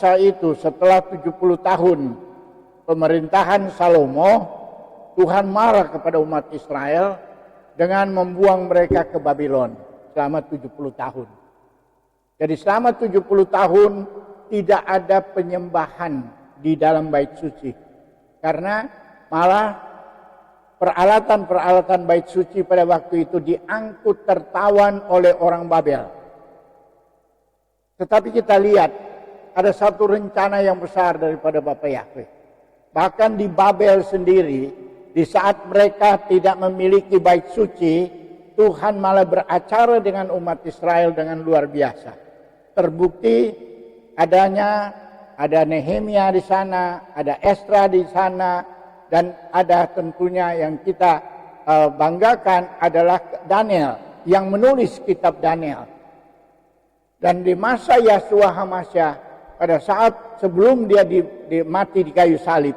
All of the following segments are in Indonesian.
Masa itu setelah 70 tahun pemerintahan Salomo, Tuhan marah kepada umat Israel dengan membuang mereka ke Babylon selama 70 tahun. Jadi selama 70 tahun tidak ada penyembahan di dalam bait suci. Karena malah peralatan-peralatan bait suci pada waktu itu diangkut tertawan oleh orang Babel. Tetapi kita lihat ada satu rencana yang besar daripada Bapa Yahweh. Bahkan di Babel sendiri, di saat mereka tidak memiliki bait suci, Tuhan malah beracara dengan umat Israel dengan luar biasa. Terbukti ada Nehemia di sana, ada Esra di sana, dan ada tentunya yang kita banggakan adalah Daniel yang menulis kitab Daniel. Dan di masa Yahshua HaMasyiah, pada saat sebelum dia mati di kayu salib,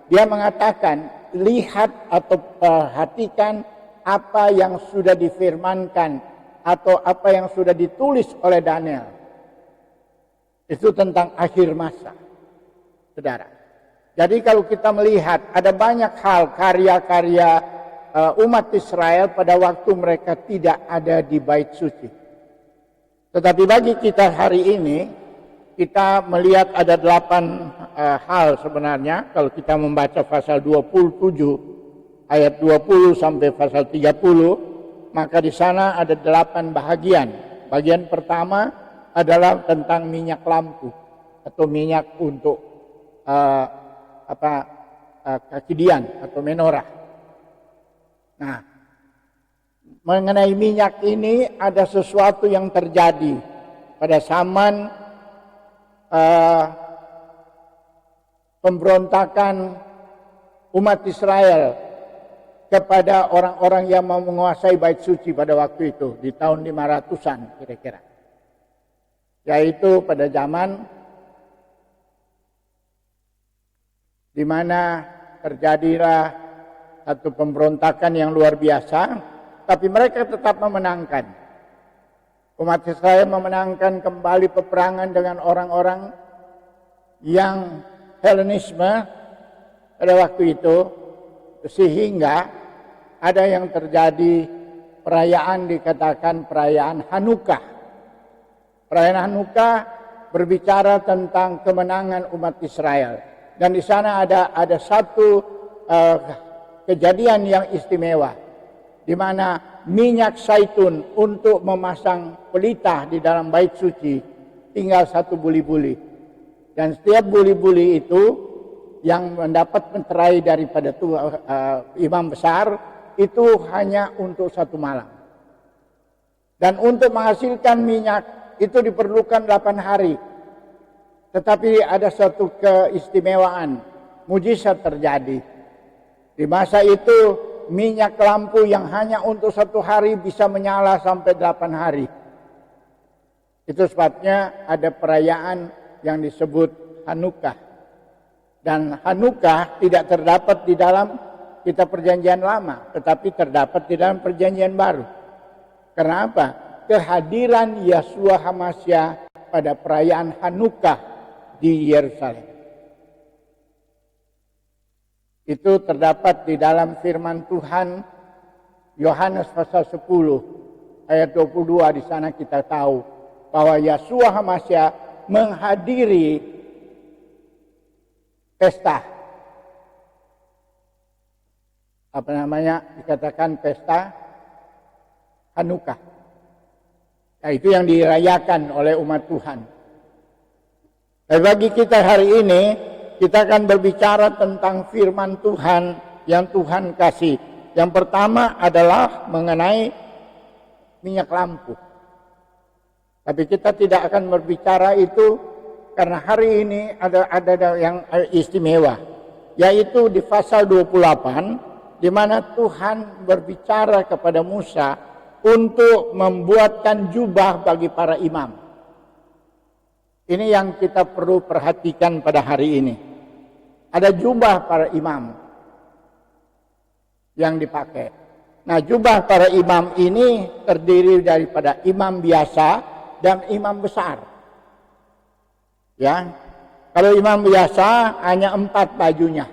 dia mengatakan, lihat atau perhatikan apa yang sudah difirmankan atau apa yang sudah ditulis oleh Daniel. Itu tentang akhir masa, saudara. Jadi kalau kita melihat ada banyak hal karya-karya umat Israel pada waktu mereka tidak ada di bait suci. Tetapi bagi kita hari ini, kita melihat ada 8 hal sebenarnya. Kalau kita membaca pasal 27 ayat 20 sampai pasal 30, maka di sana ada 8 bahagian. Bagian pertama adalah tentang minyak lampu atau minyak untuk kakidian atau menorah. Nah, mengenai minyak ini ada sesuatu yang terjadi pada zaman pemberontakan umat Israel kepada orang-orang yang mau menguasai bait suci pada waktu itu di tahun 500-an kira-kira. Yaitu pada zaman di mana terjadilah satu pemberontakan yang luar biasa, tapi mereka tetap memenangkan. Umat Israel memenangkan kembali peperangan dengan orang-orang yang Helenisme pada waktu itu, sehingga ada yang terjadi perayaan dikatakan perayaan Hanukkah. Perayaan Hanukkah berbicara tentang kemenangan umat Israel. Dan di sana ada satu kejadian yang istimewa, di mana minyak zaitun untuk memasang pelita di dalam bait suci tinggal 1 buli-buli. Dan setiap buli-buli itu yang mendapat meterai daripada imam besar itu hanya untuk 1 malam. Dan untuk menghasilkan minyak itu diperlukan 8 hari. Tetapi ada satu keistimewaan, mujizat terjadi. Di masa itu minyak lampu yang hanya untuk 1 hari bisa menyala sampai 8 hari. Itu sebabnya ada perayaan yang disebut Hanukkah. Dan Hanukkah tidak terdapat di dalam kitab perjanjian lama, tetapi terdapat di dalam perjanjian baru. Karena apa? Kehadiran Yahshua HaMasyiah pada perayaan Hanukkah di Yerusalem. Itu terdapat di dalam firman Tuhan Yohanes pasal 10 ayat 22. Di sana kita tahu bahwa Yahshua HaMasyiah menghadiri pesta. Dikatakan pesta Hanukkah. Nah, itu yang dirayakan oleh umat Tuhan. Dan bagi kita hari ini, kita akan berbicara tentang firman Tuhan yang Tuhan kasih. Yang pertama adalah mengenai minyak lampu. Tapi kita tidak akan berbicara itu karena hari ini ada yang istimewa. Yaitu di pasal 28, di mana Tuhan berbicara kepada Musa untuk membuatkan jubah bagi para imam. Ini yang kita perlu perhatikan pada hari ini. Ada jubah para imam yang dipakai. Nah, jubah para imam ini terdiri daripada imam biasa dan imam besar. Ya, Kalau imam biasa hanya 4 bajunya.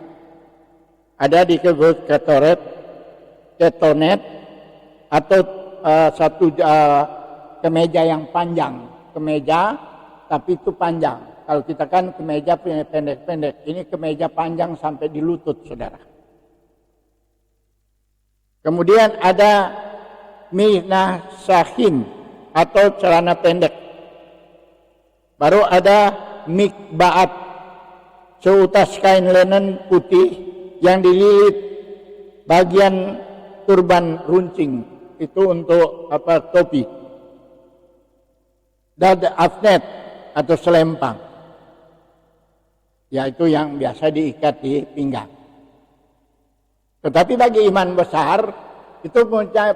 Ada disebut ketonet atau satu kemeja yang panjang. Kemeja tapi itu panjang. Kalau kita kan kemeja pendek-pendek. Ini kemeja panjang sampai di lutut, saudara. Kemudian ada minah sahin atau celana pendek. Baru ada mikbaat, seutas kain linen putih yang dililit bagian turban runcing, itu untuk topi. Dan afnet atau selempang, yaitu yang biasa diikat di pinggang. Tetapi bagi imam besar itu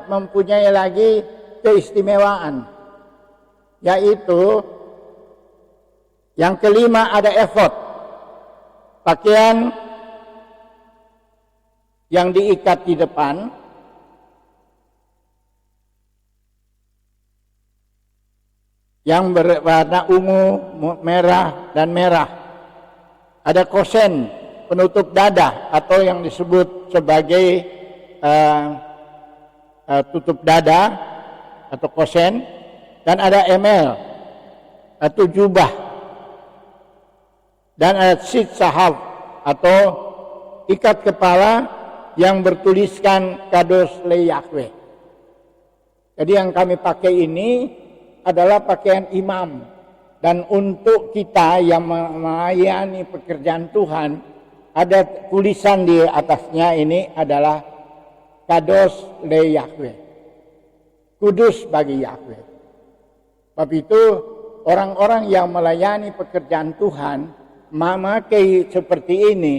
mempunyai lagi keistimewaan, yaitu yang kelima ada efod, pakaian yang diikat di depan, yang berwarna ungu, merah, dan merah. Ada kosen, penutup dada atau yang disebut sebagai tutup dada atau kosen, dan ada emel atau jubah. Dan ada sit sahab atau ikat kepala yang bertuliskan kados le Yahweh. Jadi yang kami pakai ini adalah pakaian imam. Dan untuk kita yang melayani pekerjaan Tuhan, ada tulisan di atasnya, ini adalah kados le Yahweh. Kudus bagi Yahweh. Sebab itu orang-orang yang melayani pekerjaan Tuhan memakai seperti ini,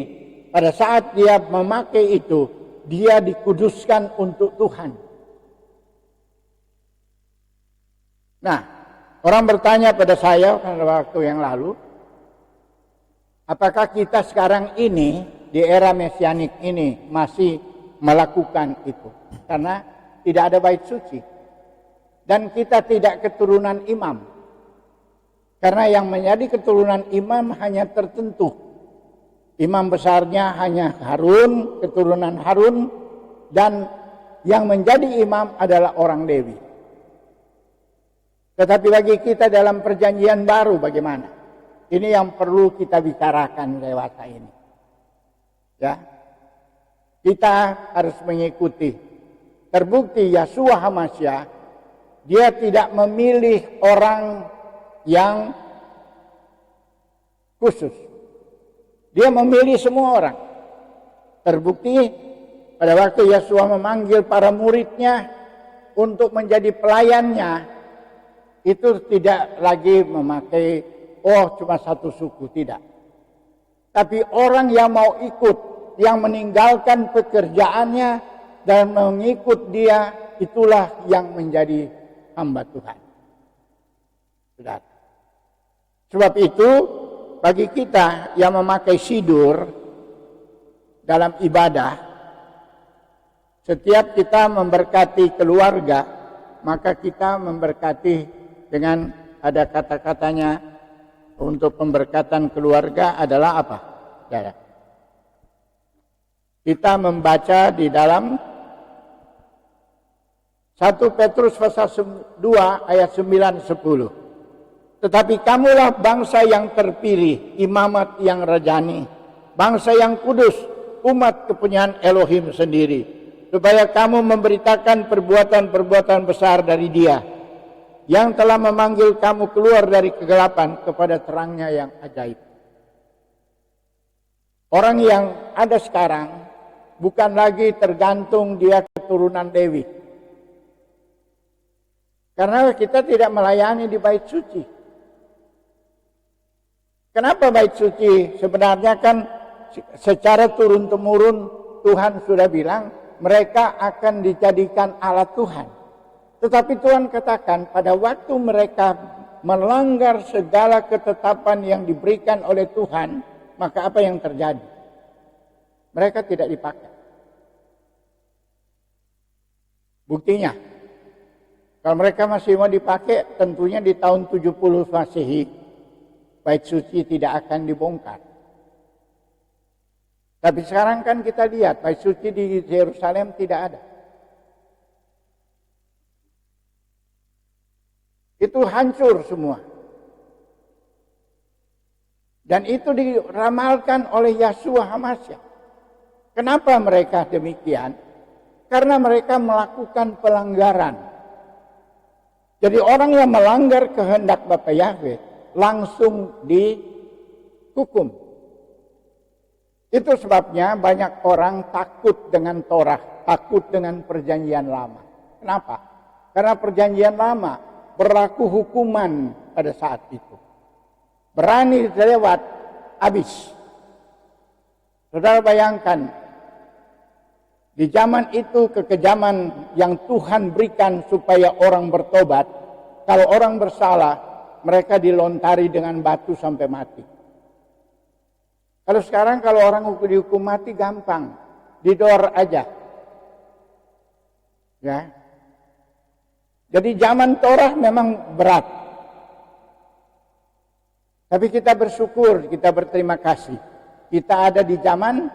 pada saat dia memakai itu, dia dikuduskan untuk Tuhan. Nah, orang bertanya pada saya pada waktu yang lalu, apakah kita sekarang ini di era mesianik ini masih melakukan itu? Karena tidak ada bait suci dan kita tidak keturunan imam. Karena yang menjadi keturunan imam hanya tertentu. Imam besarnya hanya Harun, keturunan Harun, dan yang menjadi imam adalah orang Lewi. Tetapi bagi kita dalam perjanjian baru bagaimana? Ini yang perlu kita bicarakan lewat ini. Ya, kita harus mengikuti. Terbukti Yeshua HaMashiach, dia tidak memilih orang yang khusus. Dia memilih semua orang. Terbukti pada waktu Yeshua memanggil para muridnya untuk menjadi pelayannya, itu tidak lagi memakai cuma satu suku, tidak. Tapi orang yang mau ikut, yang meninggalkan pekerjaannya dan mengikut dia, itulah yang menjadi hamba Tuhan. Sudah. Sebab itu bagi kita yang memakai sidur dalam ibadah, setiap kita memberkati keluarga, maka kita memberkati dengan ada kata-katanya. Untuk pemberkatan keluarga adalah apa? Ya. Kita membaca di dalam 1 Petrus pasal 2 ayat 9-10. Tetapi kamulah bangsa yang terpilih, imamat yang rajani, bangsa yang kudus, umat kepunyaan Elohim sendiri, supaya kamu memberitakan perbuatan-perbuatan besar dari Dia, yang telah memanggil kamu keluar dari kegelapan kepada terangnya yang ajaib. Orang yang ada sekarang bukan lagi tergantung dia keturunan Lewi. Karena kita tidak melayani di bait suci. Kenapa bait suci? Sebenarnya kan secara turun-temurun Tuhan sudah bilang mereka akan dijadikan alat Tuhan. Tetapi Tuhan katakan pada waktu mereka melanggar segala ketetapan yang diberikan oleh Tuhan, maka apa yang terjadi? Mereka tidak dipakai. Buktinya, kalau mereka masih mau dipakai, tentunya di tahun 70 Masehi, bait suci tidak akan dibongkar. Tapi sekarang kan kita lihat bait suci di Yerusalem tidak ada. Itu hancur semua. Dan itu diramalkan oleh Yahshua HaMashiach. Kenapa mereka demikian? Karena mereka melakukan pelanggaran. Jadi orang yang melanggar kehendak Bapa Yahweh langsung dihukum. Itu sebabnya banyak orang takut dengan Torah, takut dengan perjanjian lama. Kenapa? Karena perjanjian lama berlaku hukuman pada saat itu. Berani lewat, habis. Saudara bayangkan, di zaman itu kekejaman yang Tuhan berikan supaya orang bertobat. Kalau orang bersalah, mereka dilontari dengan batu sampai mati. Kalau sekarang kalau orang dihukum mati gampang, didor aja. Ya. Jadi zaman Torah memang berat. Tapi kita bersyukur, kita berterima kasih. Kita ada di zaman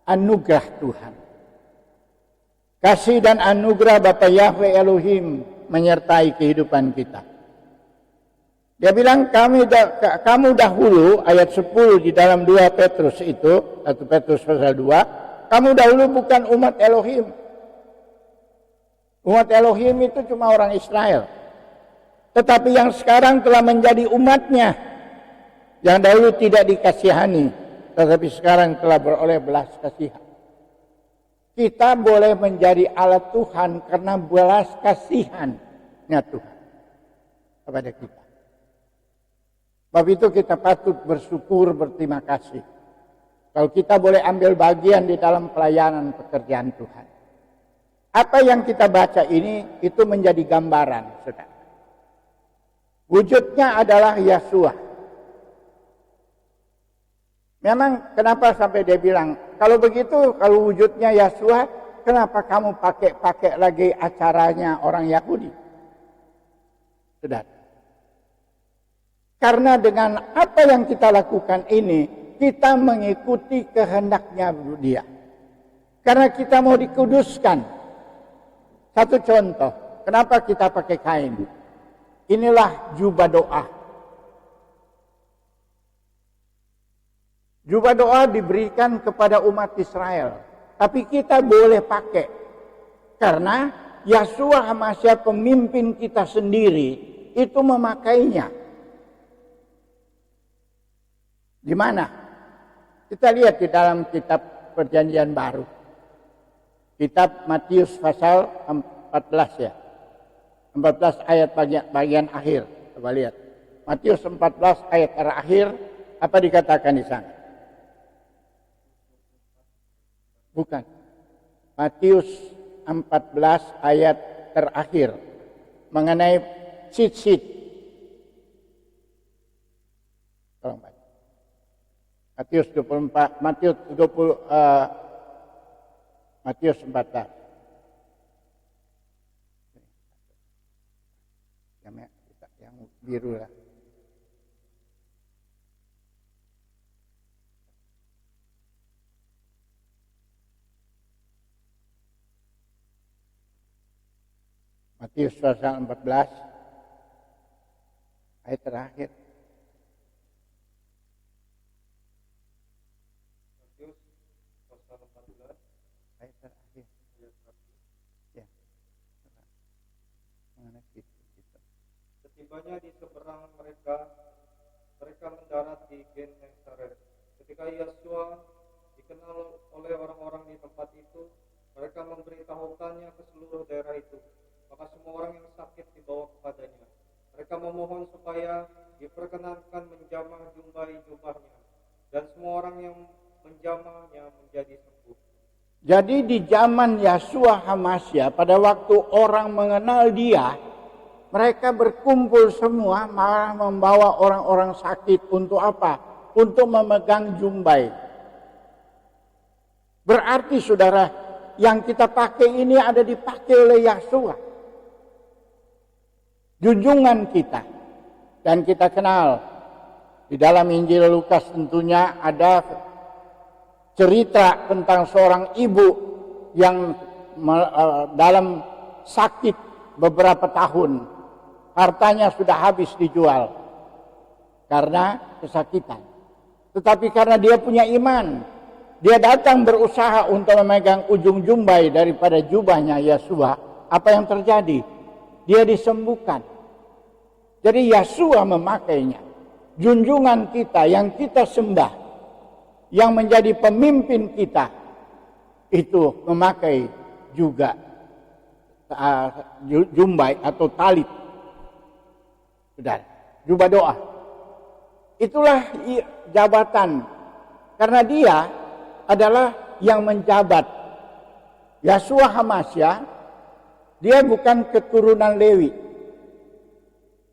anugerah Tuhan. Kasih dan anugerah Bapa Yahweh Elohim menyertai kehidupan kita. Dia bilang kamu dahulu, ayat 10 di dalam 2 Petrus itu, 1 Petrus pasal 2, kamu dahulu bukan umat Elohim. Umat Elohim itu cuma orang Israel. Tetapi yang sekarang telah menjadi umatnya. Yang dahulu tidak dikasihani, tetapi sekarang telah beroleh belas kasihan. Kita boleh menjadi alat Tuhan karena belas kasihannya Tuhan kepada kita. Sebab itu kita patut bersyukur, berterima kasih. Kalau kita boleh ambil bagian di dalam pelayanan pekerjaan Tuhan. Apa yang kita baca ini, itu menjadi gambaran, saudara. Wujudnya adalah Yahshua. Memang kenapa sampai dia bilang, kalau begitu, kalau wujudnya Yahshua, kenapa kamu pakai lagi acaranya orang Yahudi? Saudara. Karena dengan apa yang kita lakukan ini, kita mengikuti kehendaknya dia. Karena kita mau dikuduskan. Satu contoh, kenapa kita pakai kain? Inilah jubah doa. Jubah doa diberikan kepada umat Israel. Tapi kita boleh pakai. Karena Yahshua HaMashiach pemimpin kita sendiri itu memakainya. Di mana? Kita lihat di dalam kitab Perjanjian Baru. Kitab Matius pasal 14 ya. 14 ayat bagian akhir. Coba lihat. Matius 14 ayat terakhir. Apa dikatakan di sana? Bukan. Matius 14 ayat terakhir. Mengenai sit-sit. Tolong baca. Matius 24, Matius 14. Yang biru lah. Matius pasal 14 ayat terakhir. Setibanya di seberang mereka mendarat di Genesaret. Ketika Yahshua dikenal oleh orang-orang di tempat itu, mereka memberitahukannya ke seluruh daerah itu. Maka semua orang yang sakit dibawa kepadanya. Mereka memohon supaya diperkenankan menjamah jubahnya, dan semua orang yang menjamahnya menjadi sembuh. Jadi di zaman Yahshua HaMashiach, pada waktu orang mengenal dia, mereka berkumpul semua malah membawa orang-orang sakit untuk apa? Untuk memegang jumbai. Berarti saudara, yang kita pakai ini ada dipakai oleh Yahshua. Junjungan kita. Dan kita kenal Di dalam Injil Lukas tentunya ada cerita tentang seorang ibu yang dalam sakit beberapa tahun. Hartanya sudah habis dijual karena kesakitan. Tetapi karena dia punya iman, dia datang berusaha untuk memegang ujung jumbai daripada jubahnya Yesua. Apa yang terjadi? Dia disembuhkan. Jadi Yesua memakainya. Junjungan kita yang kita sembah, yang menjadi pemimpin kita, itu memakai juga jumbai atau talit. Saudara, jubah doa. Itulah jabatan. Karena dia adalah yang menjabat. Yesua Hamasya, dia bukan keturunan Lewi.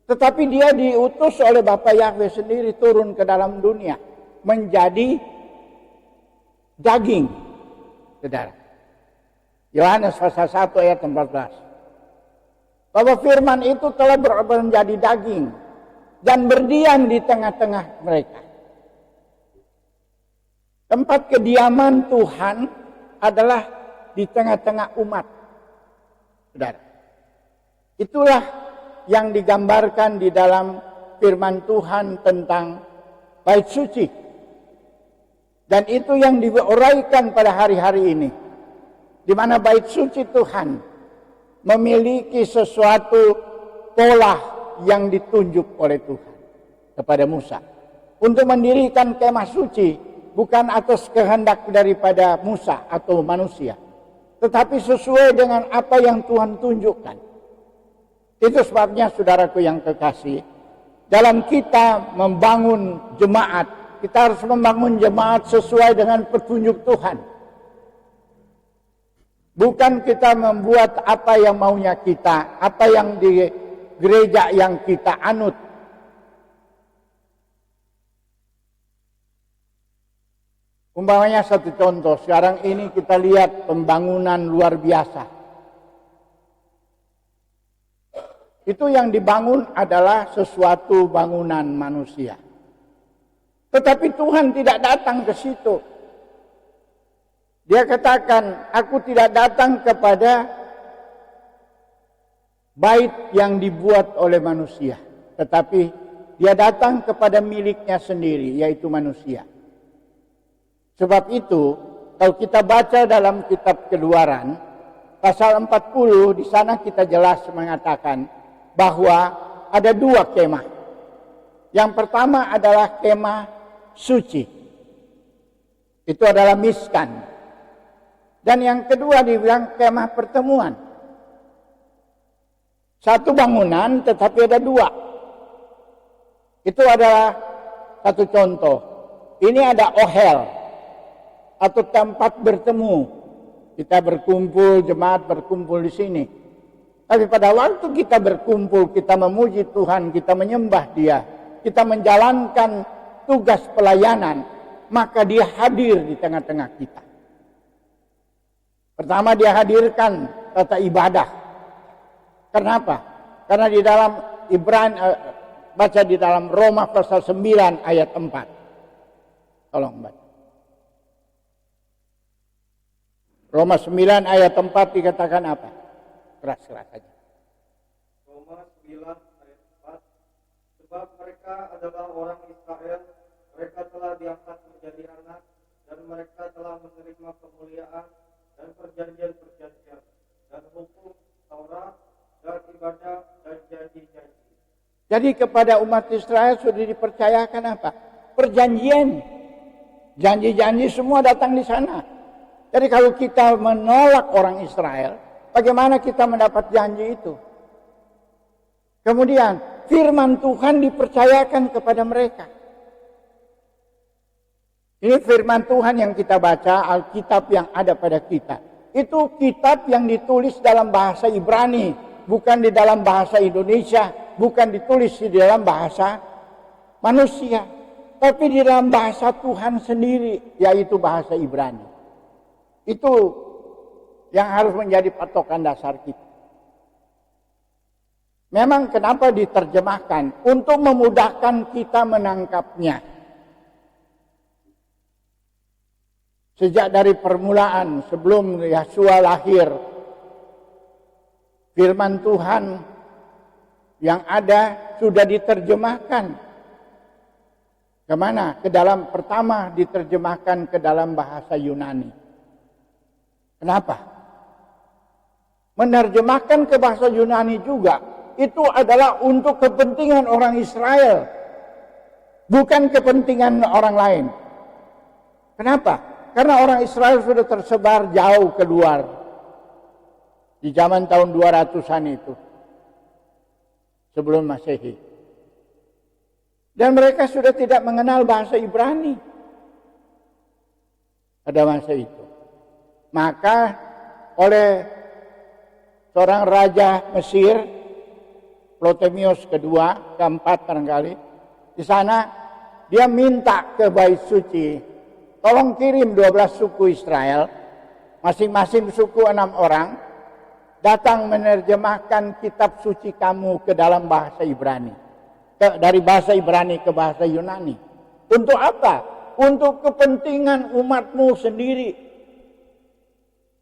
Tetapi dia diutus oleh Bapa Yahweh sendiri turun ke dalam dunia. Menjadi daging. Saudara. Yohanes pasal 1 ayat 14. Bahwa firman itu telah menjadi daging. Dan berdiam di tengah-tengah mereka. Tempat kediaman Tuhan adalah di tengah-tengah umat. Saudara. Itulah yang digambarkan di dalam firman Tuhan tentang bait suci. Dan itu yang diuraikan pada hari-hari ini. Di mana bait suci Tuhan memiliki sesuatu pola yang ditunjuk oleh Tuhan kepada Musa. Untuk mendirikan kemah suci bukan atas kehendak daripada Musa atau manusia. Tetapi sesuai dengan apa yang Tuhan tunjukkan. Itu sebabnya saudaraku yang kekasih, dalam kita membangun jemaat, kita harus membangun jemaat sesuai dengan petunjuk Tuhan. Bukan kita membuat apa yang maunya kita, apa yang di gereja yang kita anut. Umpamanya satu contoh, sekarang ini kita lihat pembangunan luar biasa. Itu yang dibangun adalah sesuatu bangunan manusia. Tetapi Tuhan tidak datang ke situ. Dia katakan, aku tidak datang kepada bait yang dibuat oleh manusia. Tetapi dia datang kepada miliknya sendiri, yaitu manusia. Sebab itu, kalau kita baca dalam kitab Keluaran, pasal 40, di sana kita jelas mengatakan, bahwa ada dua kemah. Yang pertama adalah kemah suci. Itu adalah miskan. Dan yang kedua dibilang kemah pertemuan. Satu bangunan tetapi ada dua. Itu adalah satu contoh. Ini ada ohel atau tempat bertemu. Kita berkumpul, jemaat berkumpul di sini. Tapi pada waktu kita berkumpul, kita memuji Tuhan, kita menyembah Dia, kita menjalankan tugas pelayanan, maka Dia hadir di tengah-tengah kita. Pertama Dia hadirkan tata ibadah. Kenapa? Karena di dalam baca di dalam Roma pasal 9 ayat 4. Tolong baca. Roma 9 ayat 4 dikatakan apa? Keras-keras saja. Roma 9 ayat 4. Sebab mereka adalah orang Israel, mereka telah diangkat menjadi anak, dan mereka telah menerima kemuliaan dan perjanjian-perjanjian, dan hukum Taurat, dan ibadah, dan janji-janji. Jadi kepada umat Israel sudah dipercayakan apa? Perjanjian. Janji-janji semua datang di sana. Jadi kalau kita menolak orang Israel, bagaimana kita mendapat janji itu? Kemudian firman Tuhan dipercayakan kepada mereka. Ini firman Tuhan yang kita baca, Alkitab yang ada pada kita. Itu kitab yang ditulis dalam bahasa Ibrani, bukan di dalam bahasa Indonesia, bukan ditulis di dalam bahasa manusia, tapi di dalam bahasa Tuhan sendiri, yaitu bahasa Ibrani. Itu yang harus menjadi patokan dasar kita. Memang kenapa diterjemahkan? Untuk memudahkan kita menangkapnya. Sejak dari permulaan, sebelum Yeshua lahir, firman Tuhan yang ada sudah diterjemahkan. Kemana? Ke dalam, pertama diterjemahkan ke dalam bahasa Yunani. Kenapa? Menerjemahkan ke bahasa Yunani juga, itu adalah untuk kepentingan orang Israel, bukan kepentingan orang lain. Kenapa? Karena orang Israel sudah tersebar jauh keluar di zaman tahun 200-an itu, sebelum Masehi. Dan mereka sudah tidak mengenal bahasa Ibrani pada masa itu. Maka oleh seorang raja Mesir, Ptolemaeus kedua, keempat barangkali, di sana dia minta ke Bait Suci, tolong kirim 12 suku Israel, masing-masing suku 6 orang, datang menerjemahkan kitab suci kamu ke dalam bahasa Ibrani. Dari bahasa Ibrani ke bahasa Yunani. Untuk apa? Untuk kepentingan umatmu sendiri.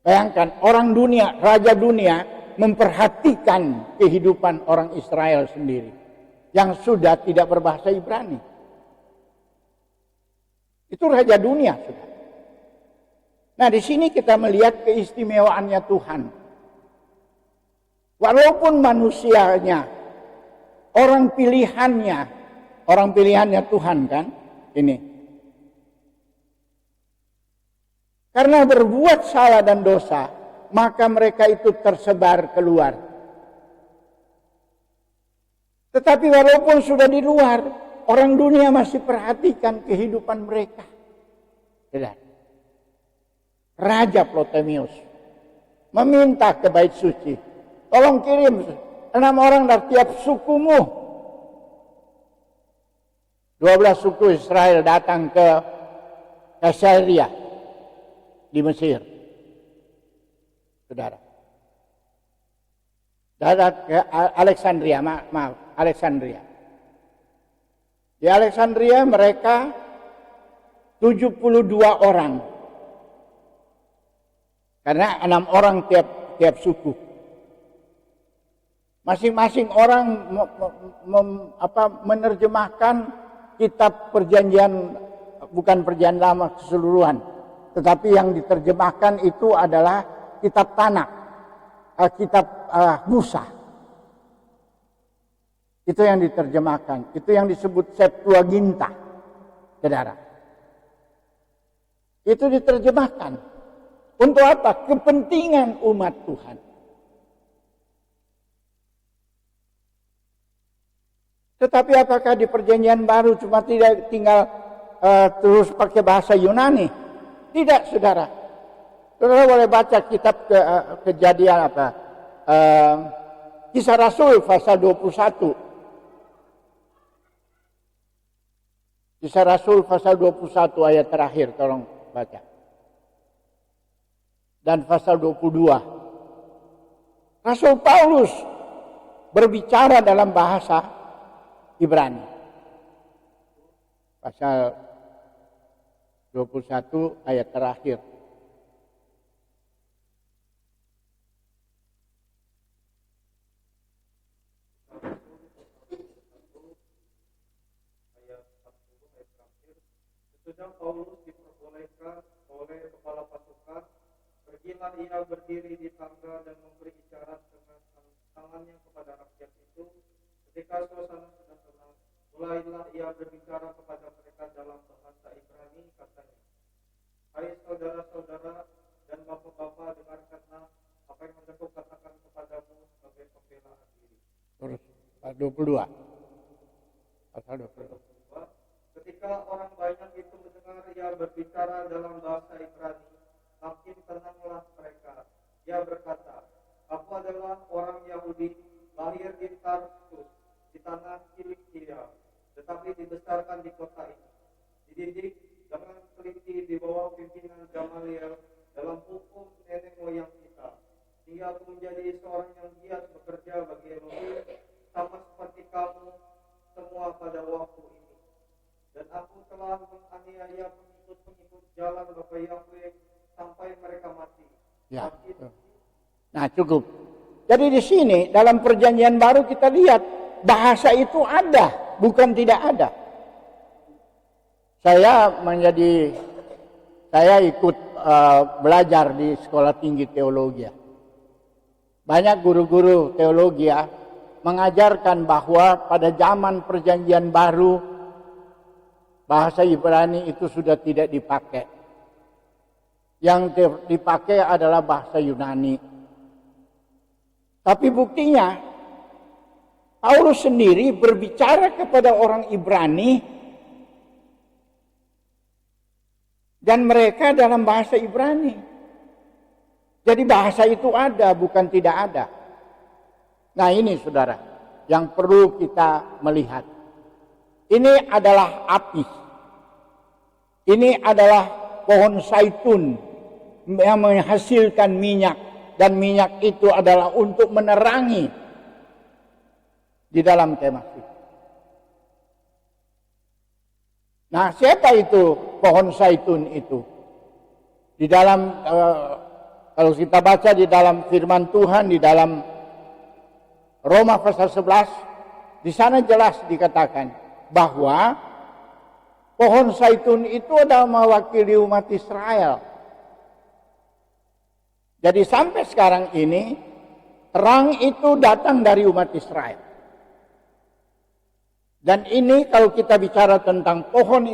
Bayangkan, orang dunia, raja dunia, memperhatikan kehidupan orang Israel sendiri, yang sudah tidak berbahasa Ibrani. Itu raja dunia sudah. Nah, di sini kita melihat keistimewaannya Tuhan. Walaupun manusianya, orang pilihannya Tuhan kan, ini. Karena berbuat salah dan dosa, maka mereka itu tersebar keluar. Tetapi walaupun sudah di luar, orang dunia masih perhatikan kehidupan mereka. Raja Ptolemaeus meminta ke Bait Suci, tolong kirim 6 orang dari tiap sukumu. 12 suku Israel datang ke Kaisarea di Mesir. Saudara. Datang ke Alexandria, Alexandria. Di Alexandria mereka 72 orang. Karena 6 orang tiap suku. Masing-masing orang menerjemahkan kitab perjanjian, bukan perjanjian lama keseluruhan, tetapi yang diterjemahkan itu adalah kitab Tanakh, kitab Musa. Itu yang diterjemahkan, itu yang disebut Septuaginta, saudara. Itu diterjemahkan. Untuk apa? Kepentingan umat Tuhan. Tetapi apakah di perjanjian baru cuma tidak tinggal terus pakai bahasa Yunani? Tidak, saudara. Saudara boleh baca kitab Kejadian Kisah Rasul pasal 21. Kisah Rasul pasal 21 ayat terakhir, tolong baca. Dan pasal 22. Rasul Paulus berbicara dalam bahasa Ibrani. Pasal 21 ayat terakhir. Sesudah Paulus diperbolehkan oleh kepala pasukan, pergilah ia berdiri di tangga dan memberi isyarat dengan tangannya kepada rakyat itu. Ketika suasana sudah tenang, mulailah ia berbicara kepada mereka dalam bahasa Ibrani, katanya, hai saudara-saudara dan bapak-bapak, dengarkanlah apa yang hendak katakan kepadamu sebagai pembelaan diri. Terus, pasal 22. Pasal 22. Ketika orang banyak itu mendengar ia berbicara dalam bahasa Ibrani, makin tenanglah mereka. Ia berkata, aku adalah orang Yahudi, lahir di Tarsus, di tanah Kilikia, tetapi dibesarkan di kota ini. Dididik dengan teliti di bawah pimpinan Gamaliel dalam hukum nenek moyang kita, hingga aku menjadi seorang yang giat bekerja bagi Elohim sama seperti kamu semua pada waktu ini. Dan aku telah menganiaya pengikut-pengikut jalan Bapa Yahweh sampai mereka mati. Ya. Nah, cukup. Jadi di sini dalam perjanjian baru kita lihat bahasa itu ada, bukan tidak ada. Saya ikut belajar di sekolah tinggi teologi. Banyak guru-guru teologi mengajarkan bahwa pada zaman perjanjian baru bahasa Ibrani itu sudah tidak dipakai. Yang dipakai adalah bahasa Yunani. Tapi buktinya Paulus sendiri berbicara kepada orang Ibrani dan mereka dalam bahasa Ibrani. Jadi bahasa itu ada, bukan tidak ada. Nah ini saudara, yang perlu kita melihat. Ini adalah api. Ini adalah pohon zaitun yang menghasilkan minyak. Dan minyak itu adalah untuk menerangi di dalam kemah itu. Nah, siapa itu pohon zaitun itu? Di dalam kalau kita baca di dalam firman Tuhan di dalam Roma pasal 11, di sana jelas dikatakan bahwa pohon zaitun itu adalah mewakili umat Israel. Jadi sampai sekarang ini terang itu datang dari umat Israel. Dan ini kalau kita bicara tentang pohon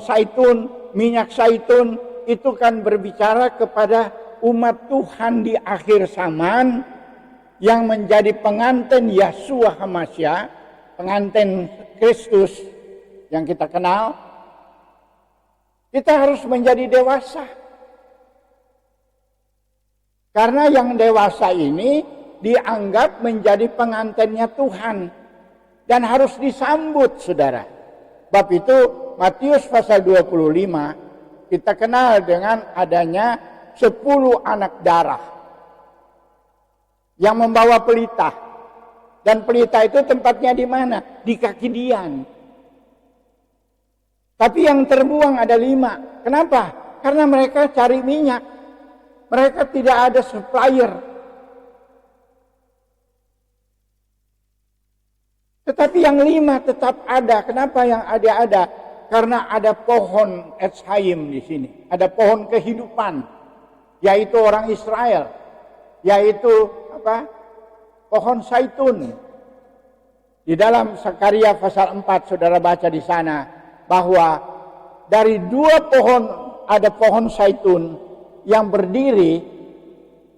zaitun, minyak zaitun itu kan berbicara kepada umat Tuhan di akhir zaman yang menjadi pengantin Yeshua HaMashiach, pengantin Kristus yang kita kenal. Kita harus menjadi dewasa. Karena yang dewasa ini dianggap menjadi pengantinnya Tuhan. Dan harus disambut, saudara. Bab itu Matius pasal 25, kita kenal dengan adanya 10 anak darah. Yang membawa pelita. Dan pelita itu tempatnya di mana? Di kaki Dian. Tapi yang terbuang ada 5. Kenapa? Karena mereka cari minyak. Mereka tidak ada supplier. Tetapi yang 5 tetap ada. Kenapa yang ada? Karena ada pohon Etz Haim di sini. Ada pohon kehidupan. Yaitu orang Israel. Yaitu pohon zaitun. Di dalam Zakaria pasal 4 saudara baca di sana. Bahwa dari 2 pohon ada pohon zaitun yang berdiri,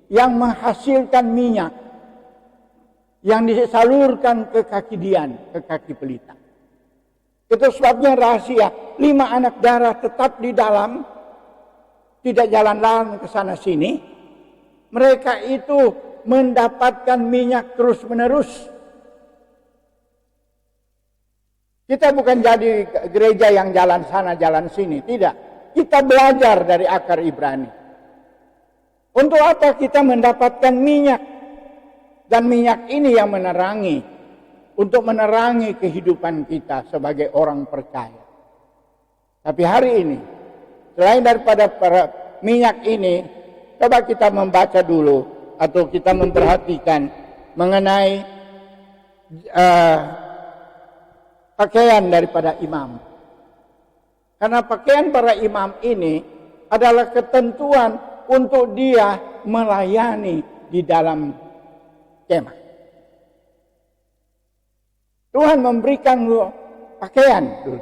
yang menghasilkan minyak, yang disalurkan ke kaki Dian, ke kaki pelita. Itu sebabnya rahasia, 5 anak darah tetap di dalam, tidak jalan-jalan ke sana sini. Mereka itu mendapatkan minyak terus-menerus. Kita bukan jadi gereja yang jalan sana, jalan sini, tidak. Kita belajar dari akar Ibrani. Untuk apa kita mendapatkan minyak? Dan minyak ini yang menerangi. Untuk menerangi kehidupan kita sebagai orang percaya. Tapi hari ini, selain daripada minyak ini, coba kita membaca dulu. Atau kita memperhatikan mengenai pakaian daripada imam. Karena pakaian para imam ini adalah ketentuan untuk dia melayani di dalam kemah. Tuhan memberikan pakaian dulu.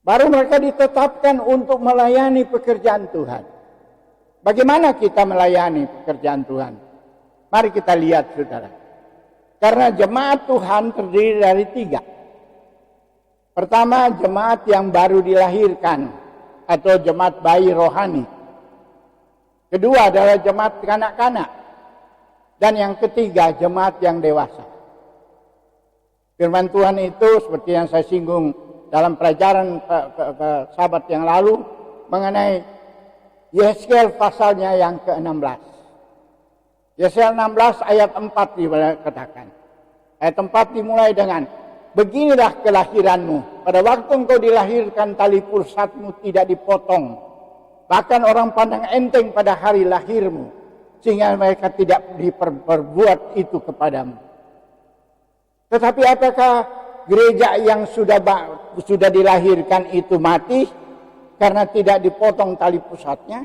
Baru mereka ditetapkan untuk melayani pekerjaan Tuhan. Bagaimana kita melayani pekerjaan Tuhan? Mari kita lihat, saudara. Karena jemaat Tuhan terdiri dari 3. Pertama, jemaat yang baru dilahirkan atau jemaat bayi rohani. Kedua adalah jemaat kanak-kanak. Dan yang ketiga, jemaat yang dewasa. Firman Tuhan itu seperti yang saya singgung dalam pelajaran sahabat yang lalu mengenai Yeskel pasalnya yang ke-16. Yesaya 16 ayat 4 dikatakan. Ayat 4 dimulai dengan, beginilah kelahiranmu. Pada waktu engkau dilahirkan tali pusatmu tidak dipotong. Bahkan orang pandang enteng pada hari lahirmu. Sehingga mereka tidak diperbuat itu kepadamu. Tetapi apakah gereja yang sudah dilahirkan itu mati karena tidak dipotong tali pusatnya?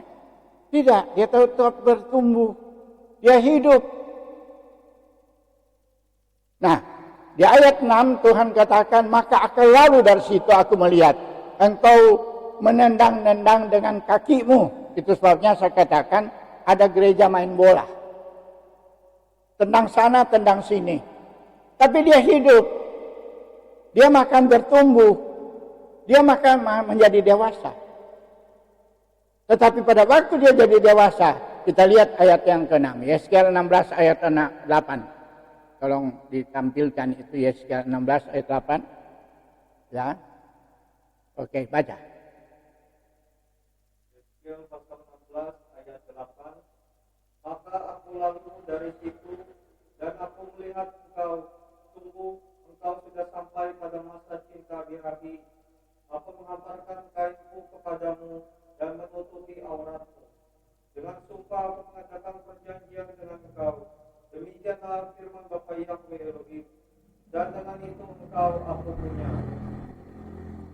Tidak, dia tetap bertumbuh. Dia hidup. Nah, di ayat 6 Tuhan katakan, maka akan lalu dari situ aku melihat engkau menendang-nendang dengan kakimu. Itu sebabnya saya katakan ada gereja main bola. Tendang sana, tendang sini. Tapi dia hidup. Dia makan bertumbuh. Dia makan menjadi dewasa. Tetapi pada waktu dia jadi dewasa, kita lihat ayat yang ke-6. Yesaya 16 ayat 8. Tolong ditampilkan itu Yesaya 16 ayat 8. Ya. Oke, baca. Yesaya pasal 16 ayat 8. Maka aku lalu dari situ dan aku melihat engkau, sungguh engkau sudah sampai pada masa cinta birahi. Aku menghantarkan kainku kepadamu dan menutupi auratmu. Dengan sumpah aku mengadakan perjanjian dengan engkau. Demikianlah firman Bapa Yahweh Elohim. Dan dengan itu engkau aku punya.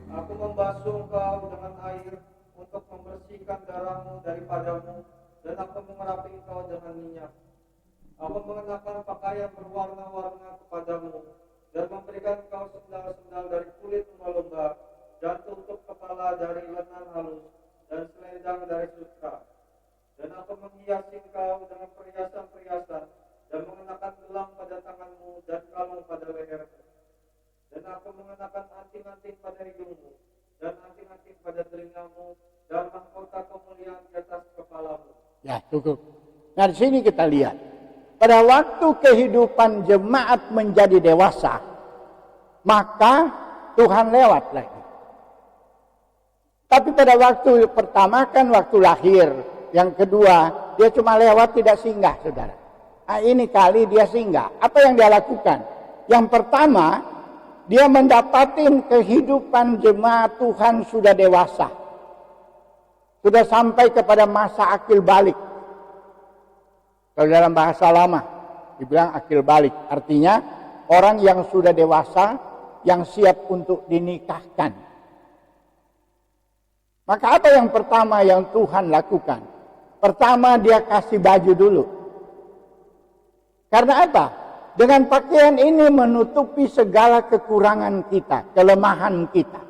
Aku membasuh engkau dengan air untuk membersihkan darahmu daripadamu, dan aku mengurapi engkau dengan minyak. Aku mengenakan pakaian berwarna-warna kepadamu, dan memberikan engkau sendal-sendal dari kulit lumba-lumba, dan tutup kepala dari lenan halus, dan selendang dari sutra. Dan aku menghiasi engkau dengan perhiasan-perhiasan, dan mengenakan gelang pada tanganmu dan kalung pada lehermu. Dan aku mengenakan anting-anting pada hidungmu, dan anting-anting pada telingamu, dan mahkota kemuliaan di atas kepalamu. Ya, cukup. Nah, di sini kita lihat. Pada waktu kehidupan jemaat menjadi dewasa, maka Tuhan lewat lagi. Tapi pada waktu pertama kan waktu lahir, yang kedua dia cuma lewat tidak singgah, saudara. Nah, ini kali dia singgah. Apa yang dia lakukan? Yang pertama, dia mendapatkan kehidupan jemaat Tuhan sudah dewasa. Sudah sampai kepada masa akil balik. Kalau dalam bahasa lama, dibilang akil balik. Artinya, orang yang sudah dewasa, yang siap untuk dinikahkan. Maka apa yang pertama yang Tuhan lakukan? Pertama, dia kasih baju dulu. Karena apa? Dengan pakaian ini menutupi segala kekurangan kita, kelemahan kita.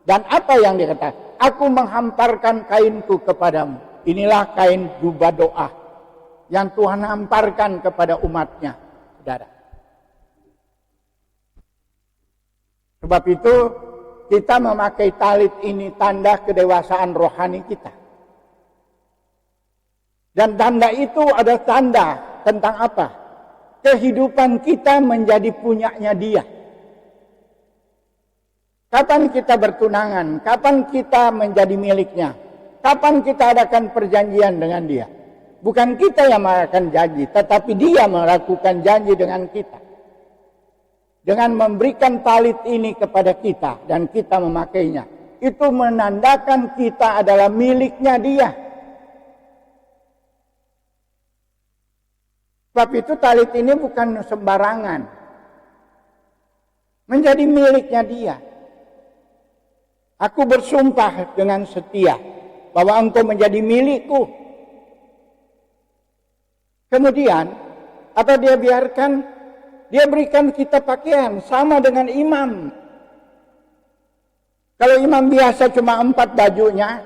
Dan apa yang dikatakan? Aku menghamparkan kainku kepadamu. Inilah kain jubah doa yang Tuhan hamparkan kepada umatnya, saudara. Sebab itu kita memakai talit ini tanda kedewasaan rohani kita. Dan tanda itu ada tanda tentang apa? Kehidupan kita menjadi punyanya Dia. Kapan kita bertunangan? Kapan kita menjadi miliknya? Kapan kita adakan perjanjian dengan Dia? Bukan kita yang melakukan janji, tetapi Dia melakukan janji dengan kita. Dengan memberikan talit ini kepada kita dan kita memakainya. Itu menandakan kita adalah miliknya Dia. Sebab itu talit ini bukan sembarangan. Menjadi miliknya Dia. Aku bersumpah dengan setia bahwa engkau menjadi milikku. Kemudian, apa dia biarkan? Dia berikan kita pakaian sama dengan imam. Kalau imam biasa cuma 4 bajunya,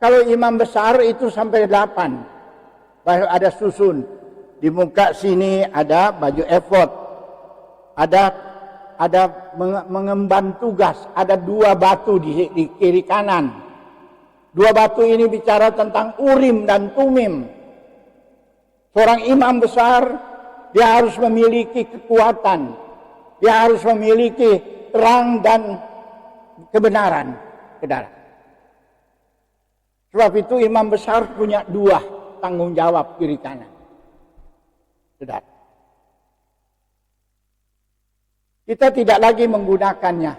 kalau imam besar itu sampai 8. Ada susun. Di muka sini ada baju efod. Ada mengemban tugas. Ada 2 batu di kiri kanan. 2 batu ini bicara tentang Urim dan Tumim. Seorang imam besar, dia harus memiliki kekuatan. Dia harus memiliki terang dan kebenaran, saudara. Sebab itu imam besar punya 2 tanggung jawab kiri kanan. Saudara. Kita tidak lagi menggunakannya.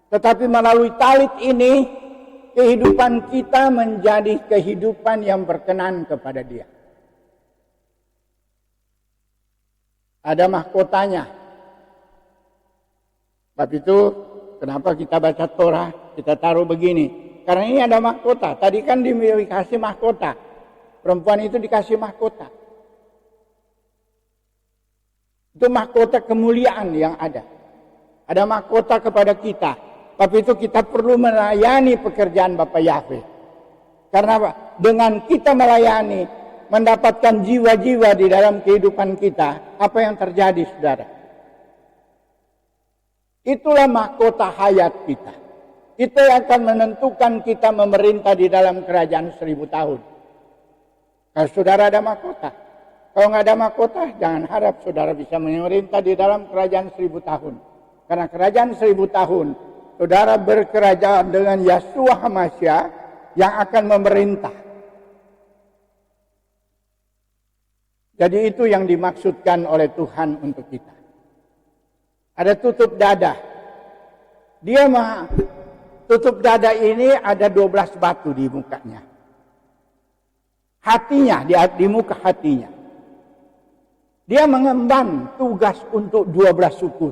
Tetapi melalui talit ini, kehidupan kita menjadi kehidupan yang berkenan kepada Dia. Ada mahkotanya. Sebab itu, kenapa kita baca Torah, kita taruh begini. Karena ini ada mahkota. Tadi kan dikasih mahkota. Perempuan itu dikasih mahkota. Itu mahkota kemuliaan yang ada. Ada mahkota kepada kita. Tapi itu kita perlu melayani pekerjaan Bapa Yahweh. Karena apa? Dengan kita melayani, mendapatkan jiwa-jiwa di dalam kehidupan kita, apa yang terjadi, saudara? Itulah mahkota hayat kita. Itu yang akan menentukan kita memerintah di dalam kerajaan 1000 tahun. Kalau saudara ada mahkota. Kalau nggak ada mahkota, jangan harap saudara bisa memerintah di dalam kerajaan 1000 tahun. Karena kerajaan 1000 tahun, saudara berkerajaan dengan Yeshua HaMashiach yang akan memerintah. Jadi itu yang dimaksudkan oleh Tuhan untuk kita. Ada tutup dada. Dia tutup dada ini ada 12 batu di mukanya. Hatinya, di muka hatinya. Dia mengemban tugas untuk 12 suku.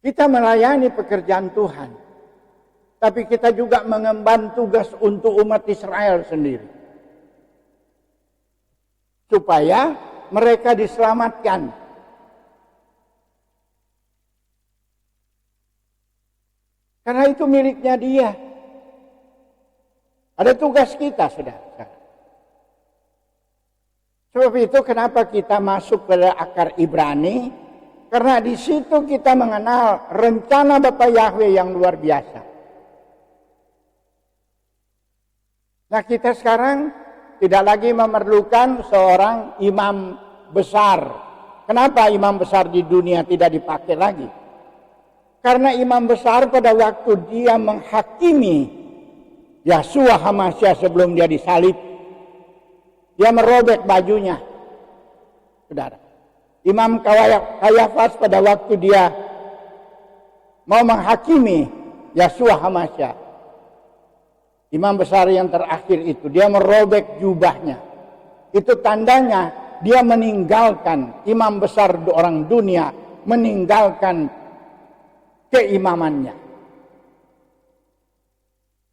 Kita melayani pekerjaan Tuhan. Tapi kita juga mengemban tugas untuk umat Israel sendiri. Supaya mereka diselamatkan. Karena itu miliknya Dia. Ada tugas kita, saudara. Sebab itu kenapa kita masuk pada akar Ibrani? Karena di situ kita mengenal rencana Bapa Yahweh yang luar biasa. Nah, kita sekarang tidak lagi memerlukan seorang imam besar. Kenapa imam besar di dunia tidak dipakai lagi? Karena imam besar pada waktu dia menghakimi Yeshua HaMashiach sebelum dia disalib, dia merobek bajunya. Saudara. Imam Kayafas pada waktu dia mau menghakimi Yeshua HaMashiach, imam besar yang terakhir itu, dia merobek jubahnya. Itu tandanya dia meninggalkan, imam besar orang dunia meninggalkan keimamannya.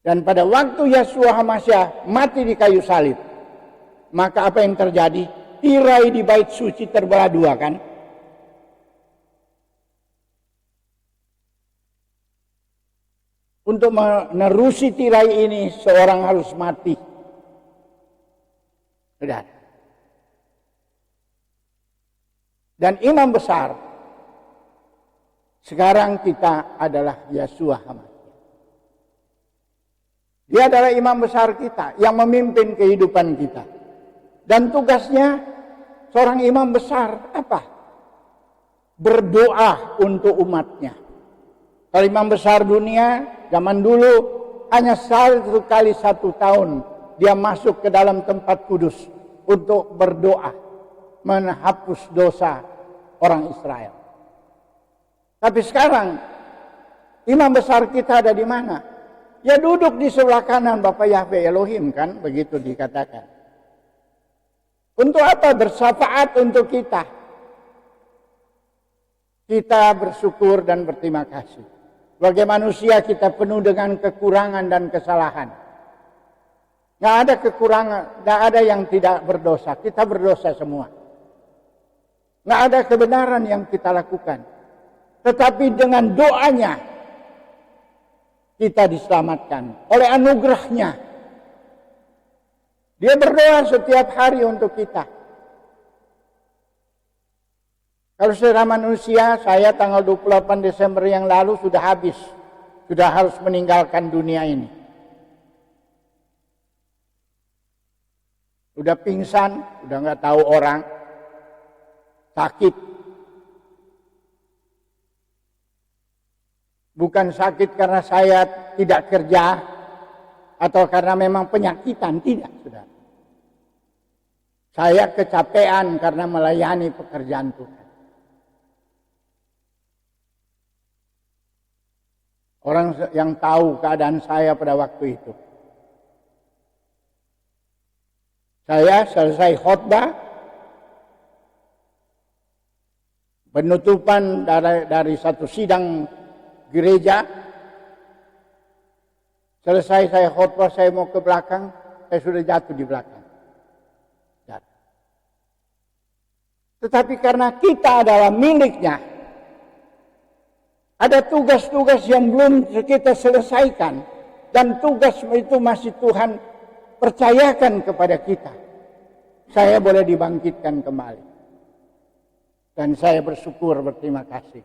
Dan pada waktu Yeshua HaMashiach mati di kayu salib, maka apa yang terjadi? Tirai di bait suci terbelah dua, kan? Untuk menerusi tirai ini, seorang harus mati. Dan imam besar, sekarang kita adalah Yeshua HaMashiach. Dia adalah imam besar kita, yang memimpin kehidupan kita. Dan tugasnya seorang imam besar apa? Berdoa untuk umatnya. Kalau imam besar dunia zaman dulu hanya sekali 1 tahun dia masuk ke dalam tempat kudus untuk berdoa menghapus dosa orang Israel. Tapi sekarang imam besar kita ada di mana? Ya duduk di sebelah kanan Bapa Yahweh Elohim, kan? Begitu dikatakan. Untuk apa? Bersyafaat untuk kita. Kita bersyukur dan berterima kasih. Sebagai manusia kita penuh dengan kekurangan dan kesalahan. Nggak ada kekurangan, nggak ada yang tidak berdosa. Kita berdosa semua. Nggak ada kebenaran yang kita lakukan. Tetapi dengan doanya kita diselamatkan oleh anugerahnya. Dia berdoa setiap hari untuk kita. Kalau secara manusia, saya tanggal 28 Desember yang lalu sudah habis. Sudah harus meninggalkan dunia ini. Udah pingsan, udah nggak tahu orang. Sakit. Bukan sakit karena saya tidak kerja atau karena memang penyakitan, tidak, saudara. Saya kecapean karena melayani pekerjaan Tuhan. Orang yang tahu keadaan saya pada waktu itu. Saya selesai khotbah, penutupan dari satu sidang gereja. Selesai saya khotbah, saya mau ke belakang, saya sudah jatuh di belakang. Tetapi karena kita adalah miliknya, ada tugas-tugas yang belum kita selesaikan, dan tugas itu masih Tuhan percayakan kepada kita. Saya boleh dibangkitkan kembali. Dan saya bersyukur, berterima kasih.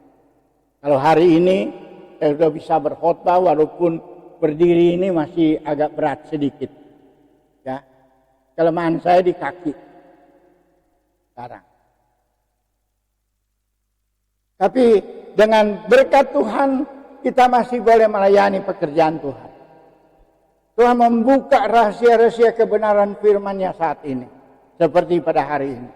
Kalau hari ini saya sudah bisa berkhotbah, walaupun berdiri ini masih agak berat sedikit. Ya, kelemahan saya di kaki sekarang. Tapi dengan berkat Tuhan kita masih boleh melayani pekerjaan Tuhan. Tuhan membuka rahasia-rahasia kebenaran firman-Nya saat ini. Seperti pada hari ini.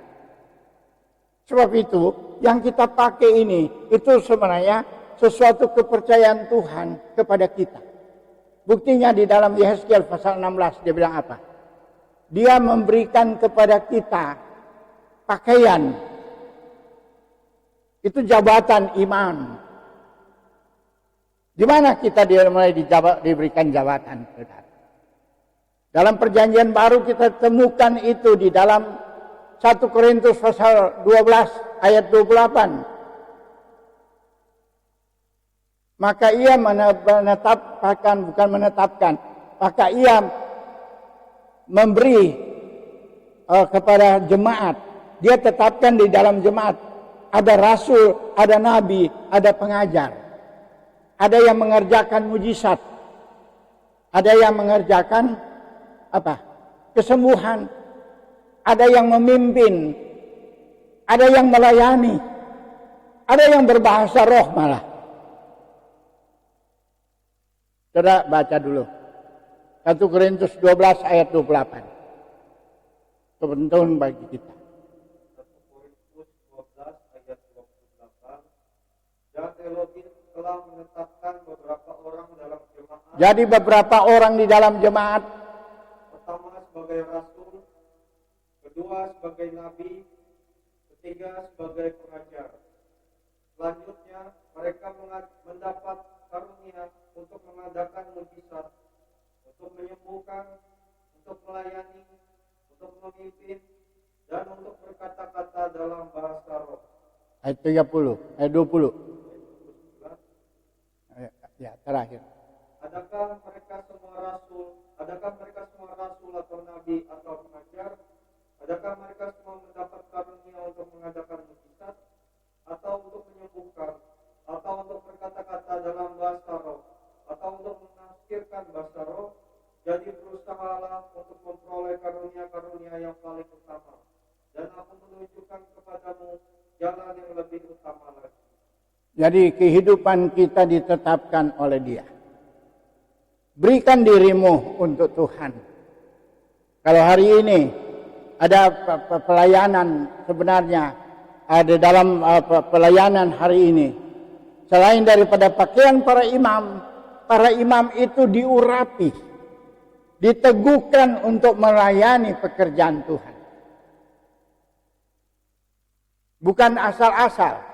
Sebab itu yang kita pakai ini itu sebenarnya sesuatu kepercayaan Tuhan kepada kita. Buktinya di dalam Yehezkiel pasal 16 dia bilang apa? Dia memberikan kepada kita pakaian. Itu jabatan iman. Di mana kita mulai diberikan jabatan? Dalam perjanjian baru kita temukan itu di dalam 1 Korintus pasal 12 ayat 28. Maka ia maka ia memberi kepada jemaat. Dia tetapkan di dalam jemaat. Ada rasul, ada nabi, ada pengajar. Ada yang mengerjakan mujizat. Ada yang mengerjakan kesembuhan. Ada yang memimpin. Ada yang melayani. Ada yang berbahasa roh malah. Saudara baca dulu. 1 Korintus 12 ayat 28. Kebetulan bagi kita. 1 Korintus 12 ayat 28. Dan Elohim telah menetapkan beberapa orang dalam jemaat. Jadi beberapa orang di dalam jemaat. Pertama sebagai rasul, kedua sebagai nabi, ketiga sebagai pengajar. Selanjutnya mereka mendapat karunia untuk mengadakan mujizat, untuk menyembuhkan, untuk melayani, untuk memimpin, dan untuk berkata-kata dalam bahasa roh. Ayat 30, ayat 20. Ya, terakhir. Adakah mereka semua rasul atau nabi atau pengajar? Adakah mereka semua mendapat karunia untuk mengadakan mujizat, atau untuk menyembuhkan, atau untuk berkata-kata dalam bahasa roh, atau untuk menafsirkan bahasa roh? Jadi berusahalah untuk memperoleh karunia-karunia yang paling utama, dan aku menunjukkan kepadamu jalan yang lebih utama lagi. Jadi kehidupan kita ditetapkan oleh Dia. Berikan dirimu untuk Tuhan. Kalau hari ini ada pelayanan sebenarnya, ada dalam pelayanan hari ini, selain daripada pakaian para imam itu diurapi, diteguhkan untuk melayani pekerjaan Tuhan. Bukan asal-asal.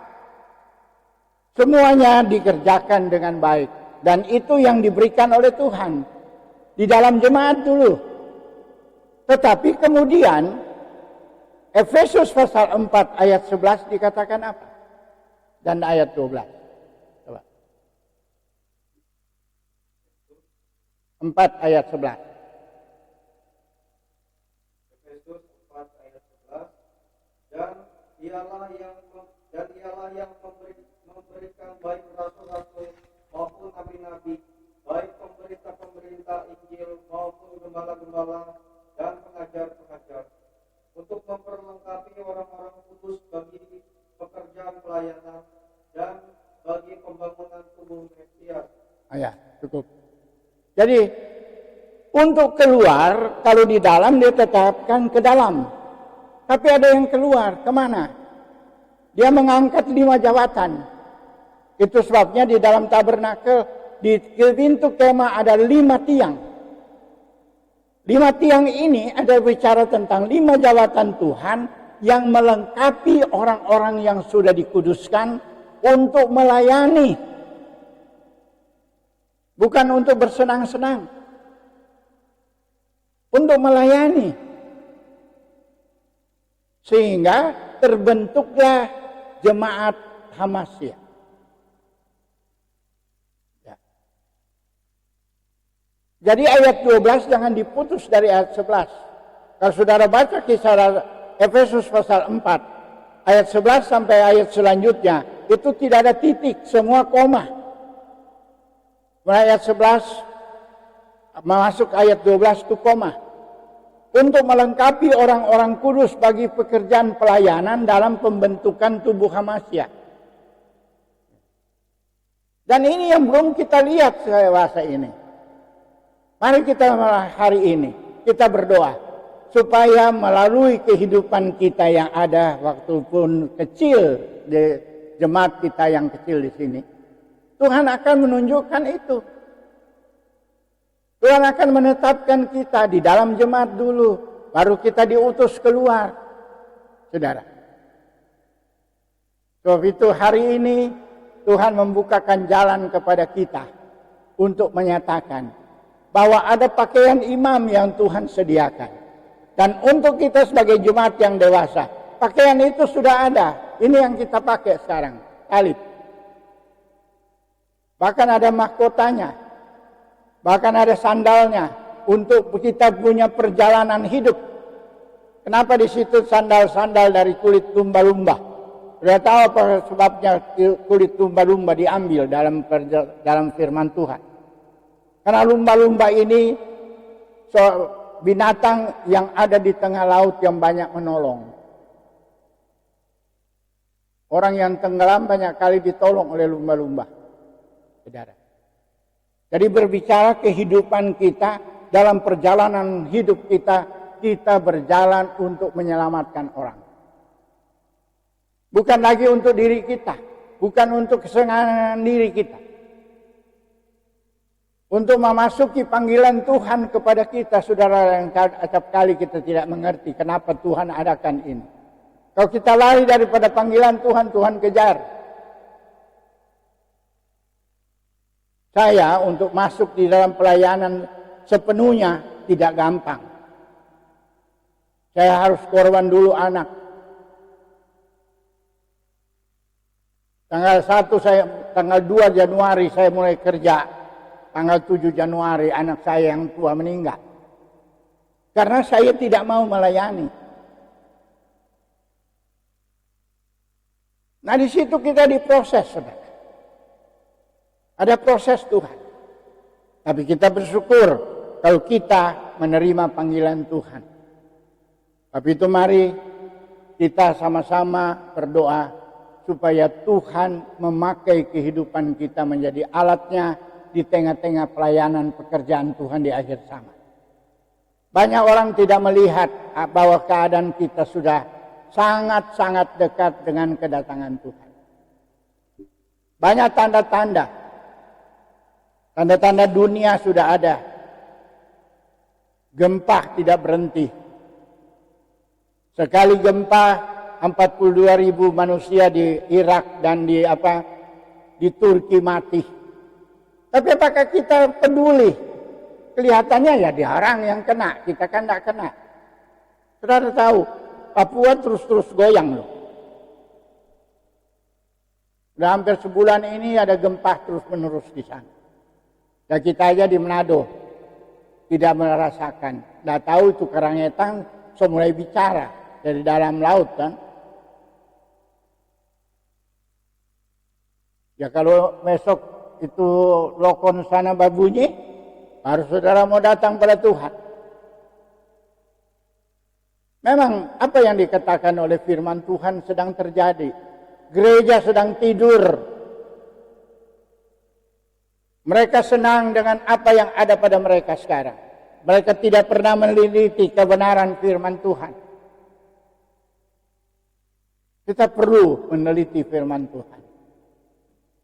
Semuanya dikerjakan dengan baik. Dan itu yang diberikan oleh Tuhan. Di dalam jemaat dulu. Tetapi kemudian Efesus pasal 4 ayat 11 dikatakan apa? Dan ayat 12. Coba. 4 ayat 11. Efesus 4 ayat 11. Dan ialah yang memberikan baik rasul-rasul maupun nabi-nabi, baik pemerintah-pemerintah Injil maupun gembala-gembala dan pengajar-pengajar, untuk memperlengkapi orang-orang kudus bagi pekerjaan pelayanan dan bagi pembangunan tubuh Mesias. Ya, cukup. Jadi untuk keluar, kalau di dalam ditetapkan ke dalam. Tapi ada yang keluar, kemana? Dia mengangkat 5 jabatan. Itu sebabnya di dalam tabernakel, di pintu kemah ada 5 tiang. 5 tiang ini ada bicara tentang 5 jabatan Tuhan yang melengkapi orang-orang yang sudah dikuduskan untuk melayani. Bukan untuk bersenang-senang. Untuk melayani. Sehingga terbentuklah jemaat Hamasya. Ya. Jadi ayat 12 jangan diputus dari ayat 11. Kalau saudara baca kisah Efesus pasal 4, ayat 11 sampai ayat selanjutnya, itu tidak ada titik, semua koma. Mulai ayat 11 masuk ayat 12 itu koma. Untuk melengkapi orang-orang kudus bagi pekerjaan pelayanan dalam pembentukan tubuh Hamasya. Dan ini yang belum kita lihat bahasa ini. Mari kita hari ini, kita berdoa. Supaya melalui kehidupan kita yang ada waktu pun kecil, di jemaat kita yang kecil di sini. Tuhan akan menunjukkan itu. Tuhan akan menetapkan kita di dalam jemaat dulu, baru kita diutus keluar. Saudara. Sebab itu hari ini Tuhan membukakan jalan kepada kita untuk menyatakan bahwa ada pakaian imam yang Tuhan sediakan. Dan untuk kita sebagai jemaat yang dewasa, pakaian itu sudah ada. Ini yang kita pakai sekarang, talib. Bahkan ada mahkotanya. Bahkan ada sandalnya untuk kita punya perjalanan hidup. Kenapa di situ sandal-sandal dari kulit lumba-lumba? Sudah tahu apa sebabnya kulit lumba-lumba diambil dalam firman Tuhan? Karena lumba-lumba ini binatang yang ada di tengah laut yang banyak menolong. Orang yang tenggelam banyak kali ditolong oleh lumba-lumba. Saudara. Jadi berbicara kehidupan kita, dalam perjalanan hidup kita berjalan untuk menyelamatkan orang. Bukan lagi untuk diri kita, bukan untuk kesenangan diri kita. Untuk memasuki panggilan Tuhan kepada kita, saudara, yang acap kali kita tidak mengerti kenapa Tuhan adakan ini. Kalau kita lari daripada panggilan Tuhan, Tuhan kejar. Saya untuk masuk di dalam pelayanan sepenuhnya tidak gampang. Saya harus korban dulu anak. Tanggal 2 Januari saya mulai kerja. Tanggal 7 Januari anak saya yang tua meninggal. Karena saya tidak mau melayani. Nah di situ kita diproses, saudara. Ada proses Tuhan. Tapi kita bersyukur kalau kita menerima panggilan Tuhan. Tapi itu mari kita sama-sama berdoa supaya Tuhan memakai kehidupan kita menjadi alatnya di tengah-tengah pelayanan pekerjaan Tuhan di akhir zaman. Banyak orang tidak melihat bahwa keadaan kita sudah sangat-sangat dekat dengan kedatangan Tuhan. Banyak tanda-tanda. Tanda-tanda dunia sudah ada. Gempa tidak berhenti. Sekali gempa 42.000 manusia di Irak dan di Turki mati. Tapi apakah kita peduli? Kelihatannya ya dilarang yang kena, kita kan tidak kena. Saudara tahu, Papua terus-terus goyang loh. Sudah hampir sebulan ini ada gempa terus-menerus di sana. Dan kita aja di Manado tidak merasakan. Tidak tahu itu Karangetang mulai bicara dari dalam laut kan. Ya kalau besok itu lokon sana babunyi, baru saudara mau datang pada Tuhan. Memang apa yang dikatakan oleh firman Tuhan sedang terjadi. Gereja sedang tidur. Mereka senang dengan apa yang ada pada mereka sekarang. Mereka tidak pernah meneliti kebenaran firman Tuhan. Kita perlu meneliti firman Tuhan.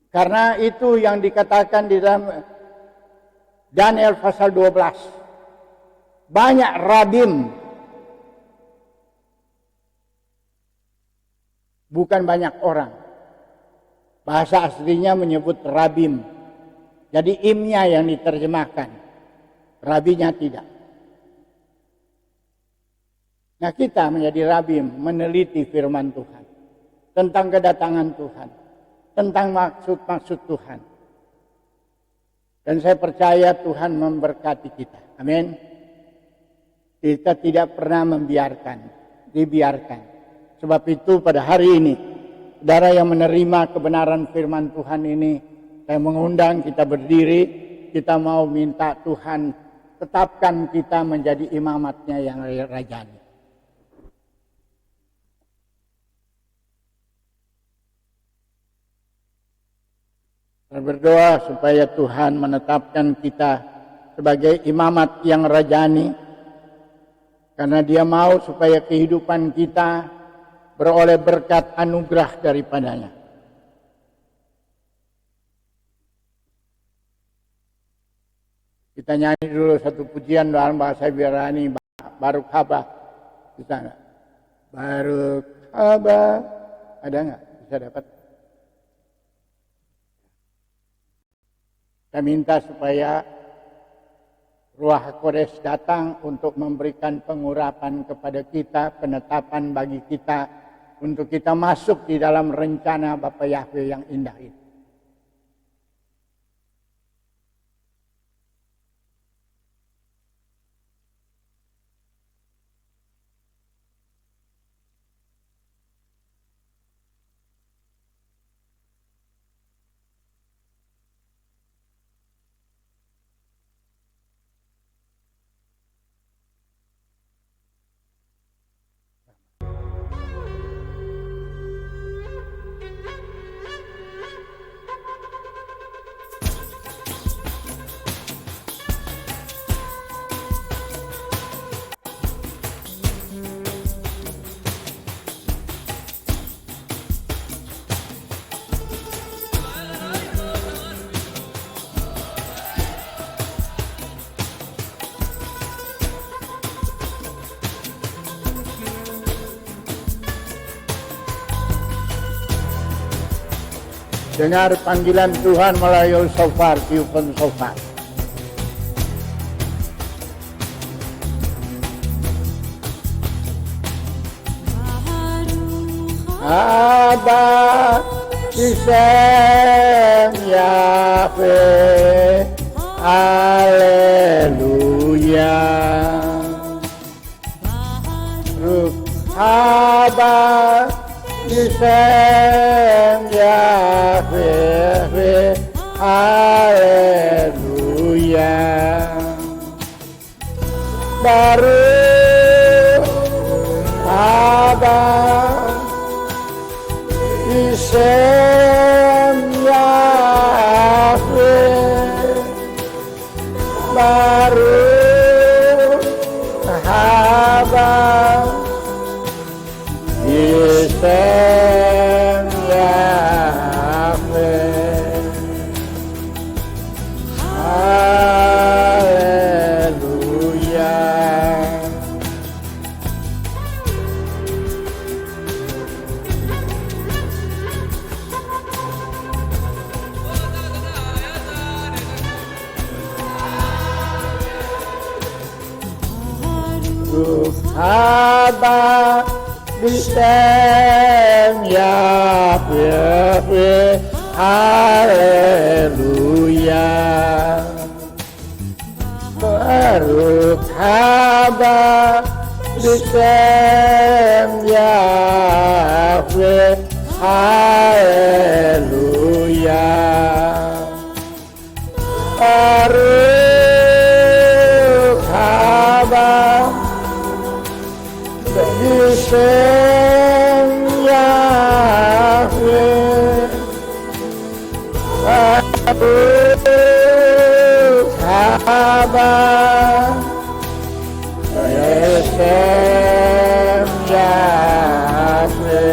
Karena itu yang dikatakan di dalam Daniel pasal 12. Banyak rabim. Bukan banyak orang. Bahasa aslinya menyebut rabim. Jadi imnya yang diterjemahkan. Rabinya tidak. Nah, kita menjadi rabim meneliti firman Tuhan. Tentang kedatangan Tuhan. Tentang maksud-maksud Tuhan. Dan saya percaya Tuhan memberkati kita. Amin. Kita tidak pernah dibiarkan. Sebab itu pada hari ini, saudara yang menerima kebenaran firman Tuhan ini, saya mengundang kita berdiri, kita mau minta Tuhan tetapkan kita menjadi imamatnya yang rajani. Saya berdoa supaya Tuhan menetapkan kita sebagai imamat yang rajani, karena Dia mau supaya kehidupan kita beroleh berkat anugerah daripadanya. Kita nyanyi dulu satu pujian dalam bahasa Ibrani, Baruk Haba di sana. Baruk Haba, ada nggak? Bisa dapat? Saya minta supaya Ruah Kodes datang untuk memberikan pengurapan kepada kita, penetapan bagi kita, untuk kita masuk di dalam rencana Bapa Yahweh yang indah ini. Dengar panggilan Tuhan melalui shofar, tiupan shofar. Abba Isem Yahweh, Haleluya. Abba Isem Yahweh, Haleluya. Baruch haba Isem Yahweh, Baruch haba Isem Yahweh, Haleluya. Haba Bisem Yahweh, Haleluya. Baruch haba Bisem Yahweh, Haleluya. Baruch haba Bisem Yahweh, Baruch haba Bisem Yahweh,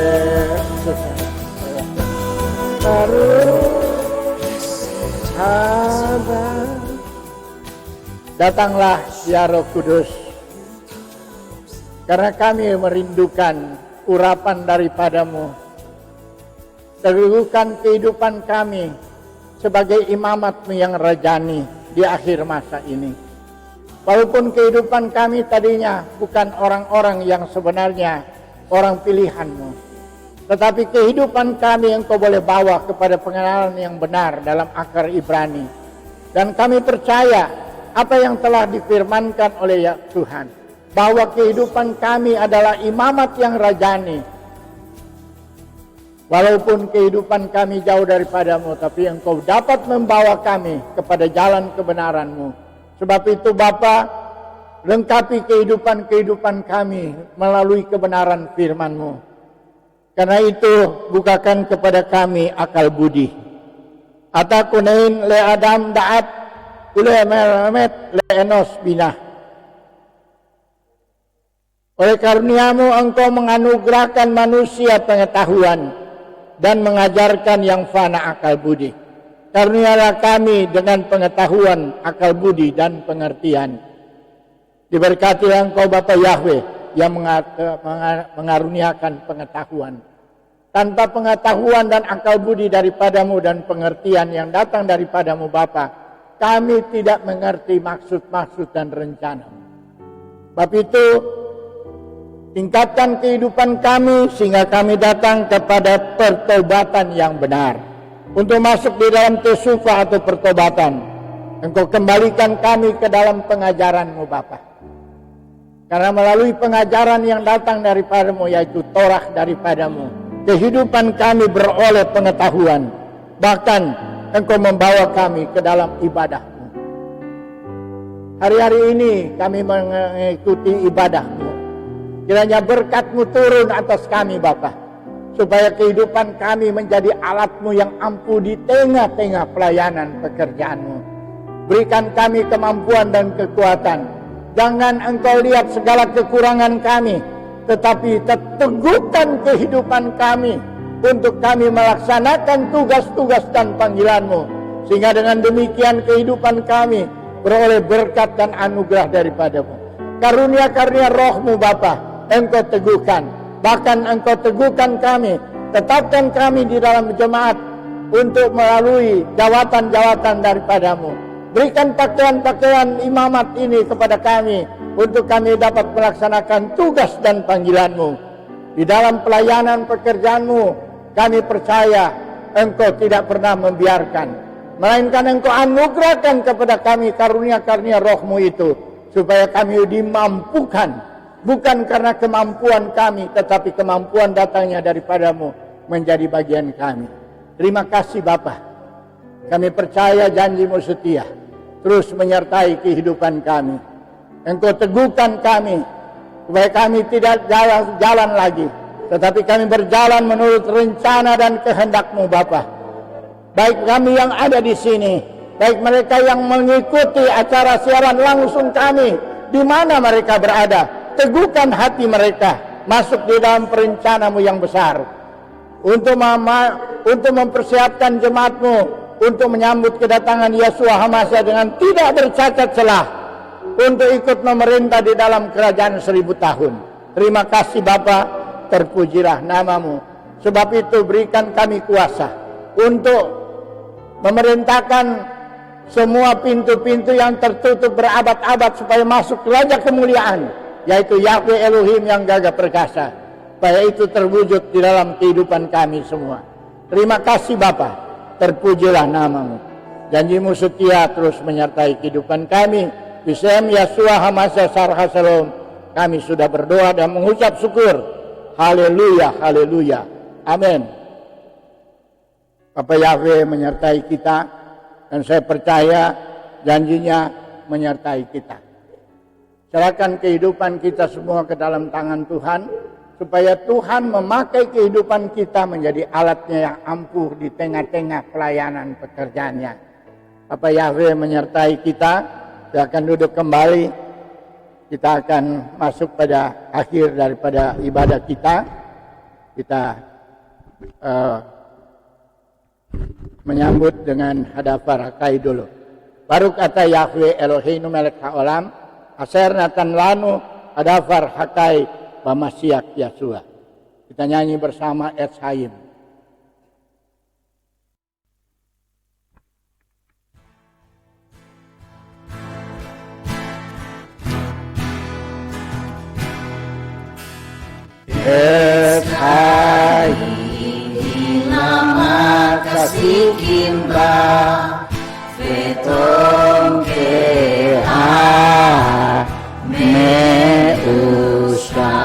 Haba. Datanglah ya Roh Kudus, karena kami merindukan urapan daripadamu. Teguhkan kehidupan kami sebagai imamat-Mu yang rajani di akhir masa ini. Walaupun kehidupan kami tadinya bukan orang-orang yang sebenarnya orang pilihan-Mu, tetapi kehidupan kami Engkau boleh bawa kepada pengenalan yang benar dalam akar Ibrani. Dan kami percaya apa yang telah difirmankan oleh ya Tuhan, bahwa kehidupan kami adalah imamat yang rajani. Walaupun kehidupan kami jauh daripadamu, tapi Engkau dapat membawa kami kepada jalan kebenaran-Mu. Sebab itu Bapa, lengkapi kehidupan kami melalui kebenaran firman-Mu. Karena itu bukakan kepada kami akal budi. Atakunein le Adam daat ule melamet le enos binah. Oleh karunia-Mu Engkau menganugerahkan manusia pengetahuan dan mengajarkan yang fana akal budi. Karunialah kami dengan pengetahuan, akal budi dan pengertian. Diberkatilah Engkau Bapa Yahweh yang mengaruniakan pengetahuan. Tanpa pengetahuan dan akal budi daripadamu dan pengertian yang datang daripadamu Bapa, kami tidak mengerti maksud-maksud dan rencana. Sebab itu, tingkatkan kehidupan kami sehingga kami datang kepada pertobatan yang benar. Untuk masuk di dalam tesufa atau pertobatan, Engkau kembalikan kami ke dalam pengajaran-Mu Bapa. Karena melalui pengajaran yang datang daripadamu, yaitu Torah daripadamu, kehidupan kami beroleh pengetahuan. Bahkan Engkau membawa kami ke dalam ibadah-Mu. Hari-hari ini kami mengikuti ibadah-Mu. Kiranya berkat-Mu turun atas kami Bapa, supaya kehidupan kami menjadi alat-Mu yang ampuh di tengah-tengah pelayanan pekerjaan-Mu. Berikan kami kemampuan dan kekuatan. Jangan Engkau lihat segala kekurangan kami, tetapi teguhkan kehidupan kami untuk kami melaksanakan tugas-tugas dan panggilan-Mu. Sehingga dengan demikian kehidupan kami beroleh berkat dan anugerah daripadamu. Karunia-karunia roh-Mu Bapa, Engkau teguhkan. Bahkan Engkau teguhkan kami, tetapkan kami di dalam jemaat untuk melalui jawatan-jawatan daripadamu. Berikan pakaian-pakaian imamat ini kepada kami untuk kami dapat melaksanakan tugas dan panggilan-Mu. Di dalam pelayanan pekerjaan-Mu, kami percaya Engkau tidak pernah membiarkan, melainkan Engkau anugerahkan kepada kami karunia-karunia roh-Mu itu, supaya kami dimampukan, bukan karena kemampuan kami, tetapi kemampuan datangnya daripadamu menjadi bagian kami. Terima kasih Bapa. Kami percaya janji-Mu setia, terus menyertai kehidupan kami. Engkau teguhkan kami, supaya kami tidak jalan lagi, tetapi kami berjalan menurut rencana dan kehendak-Mu Bapa. Baik kami yang ada di sini, baik mereka yang mengikuti acara siaran langsung kami, di mana mereka berada, teguhkan hati mereka, masuk di dalam perencana-Mu yang besar, untuk mempersiapkan jemaat-Mu, untuk menyambut kedatangan Yeshua HaMashiach dengan tidak bercacat celah, untuk ikut memerintah di dalam kerajaan 1000 tahun. Terima kasih Bapa, terpujilah nama-Mu. Sebab itu berikan kami kuasa untuk memerintahkan semua pintu-pintu yang tertutup berabad-abad supaya masuk ke raja kemuliaan, yaitu Yahweh Elohim yang gagah perkasa, supaya itu terwujud di dalam kehidupan kami semua. Terima kasih Bapa, terpujilah nama-Mu. Janji-Mu setia terus menyertai kehidupan kami. Bisem Yeshua HaMashiach Sarha Shalom, kami sudah berdoa dan mengucap syukur. Haleluya, haleluya, amin. Bapak Yahweh menyertai kita, dan saya percaya janjinya menyertai kita. Serahkan kehidupan kita semua ke dalam tangan Tuhan, supaya Tuhan memakai kehidupan kita menjadi alatnya yang ampuh di tengah-tengah pelayanan pekerjaannya. Bapak Yahweh menyertai kita. Kita akan duduk kembali. Kita akan masuk pada akhir daripada ibadah kita. Kita menyambut dengan hadafar hakai dulu. Baru kata Yahweh Eloheinu melek haolam, aser natan lanu hadafar hakai bamasiak Yasua. Kita nyanyi bersama Etshaim. Etshaim nama kasih kimba vetong keha meusa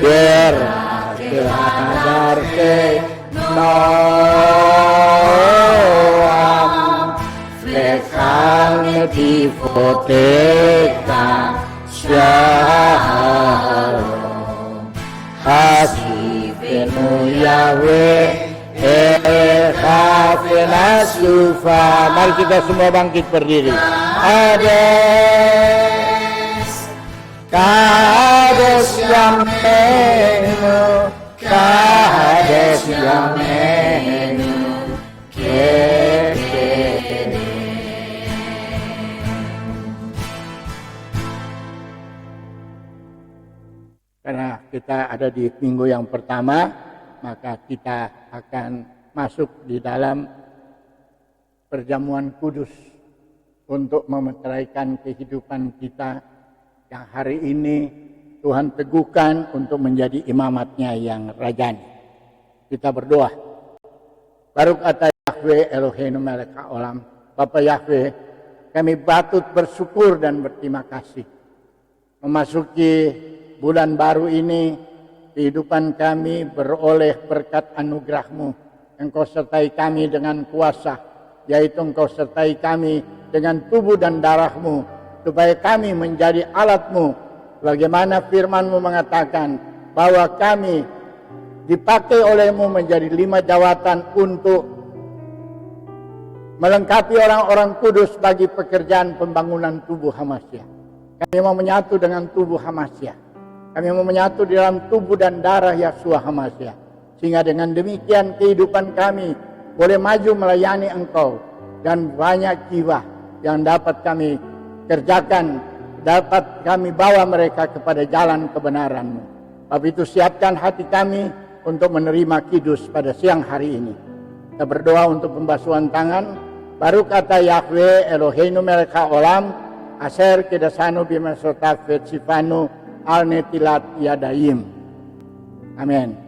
berak kehadar ke noam flekang di foteka shalom kasih penuh Yahweh Eka Fenasufa. Mari kita semua bangkit berdiri. Kades Yamenu, Kades Yamenu, karena kita ada di minggu yang pertama, maka kita akan masuk di dalam perjamuan kudus untuk memeteraikan kehidupan kita yang hari ini Tuhan teguhkan untuk menjadi imamatnya yang rajani. Kita berdoa. Baru kata Yahweh Eloheinu melek haolam, Bapa Yahweh, kami patut bersyukur dan berterima kasih. Memasuki bulan baru ini, kehidupan kami beroleh berkat anugerah-Mu. Engkau sertai kami dengan kuasa, yaitu Engkau sertai kami dengan tubuh dan darah-Mu, supaya kami menjadi alat-Mu. Bagaimana firman-Mu mengatakan bahwa kami dipakai oleh-Mu menjadi 5 jawatan untuk melengkapi orang-orang kudus bagi pekerjaan pembangunan tubuh Hamasya. Kami mau menyatu dengan tubuh Hamasya. Kami mau menyatu di dalam tubuh dan darah Yasua Hamasya. Sehingga dengan demikian kehidupan kami boleh maju melayani Engkau. Dan banyak jiwa yang dapat kami kerjakan, dapat kami bawa mereka kepada jalan kebenaran-Mu. Sebab itu siapkan hati kami untuk menerima kidus pada siang hari ini. Kita berdoa untuk pembasuhan tangan. Baru kata Yahweh Eloheinu melek haolam, aser kedasanu bimasotafet sifanu al netilat yadayim. Amin.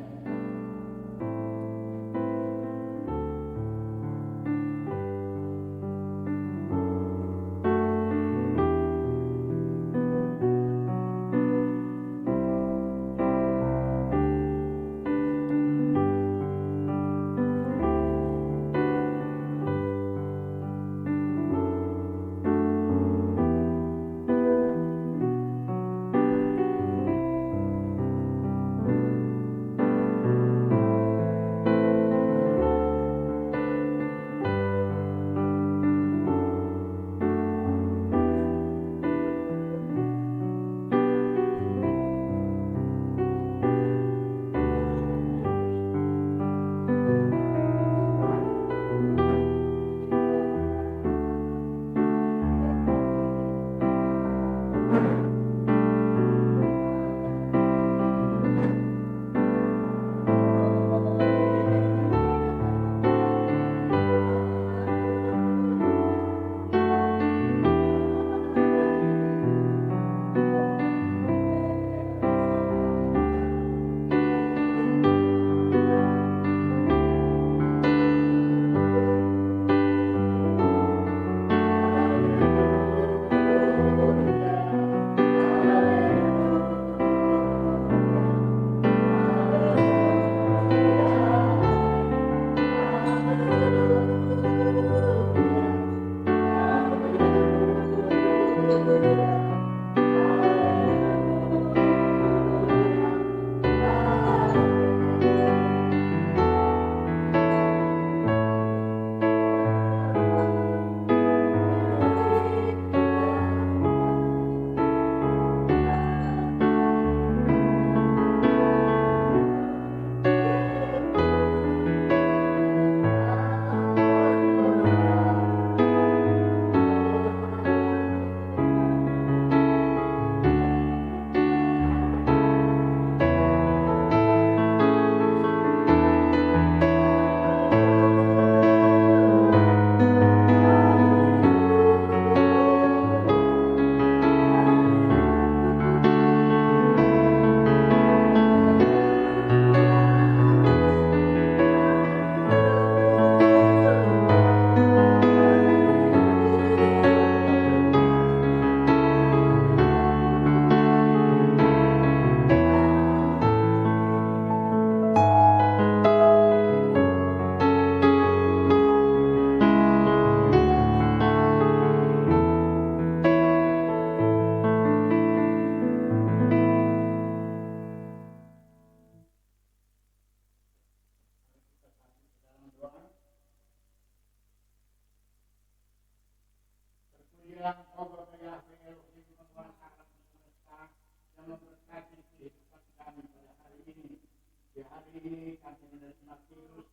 yang kau berkaya Elohim penguasa alam semesta yang memberkati kehidupan kami pada hari ini. Di hari ini kami menerima virus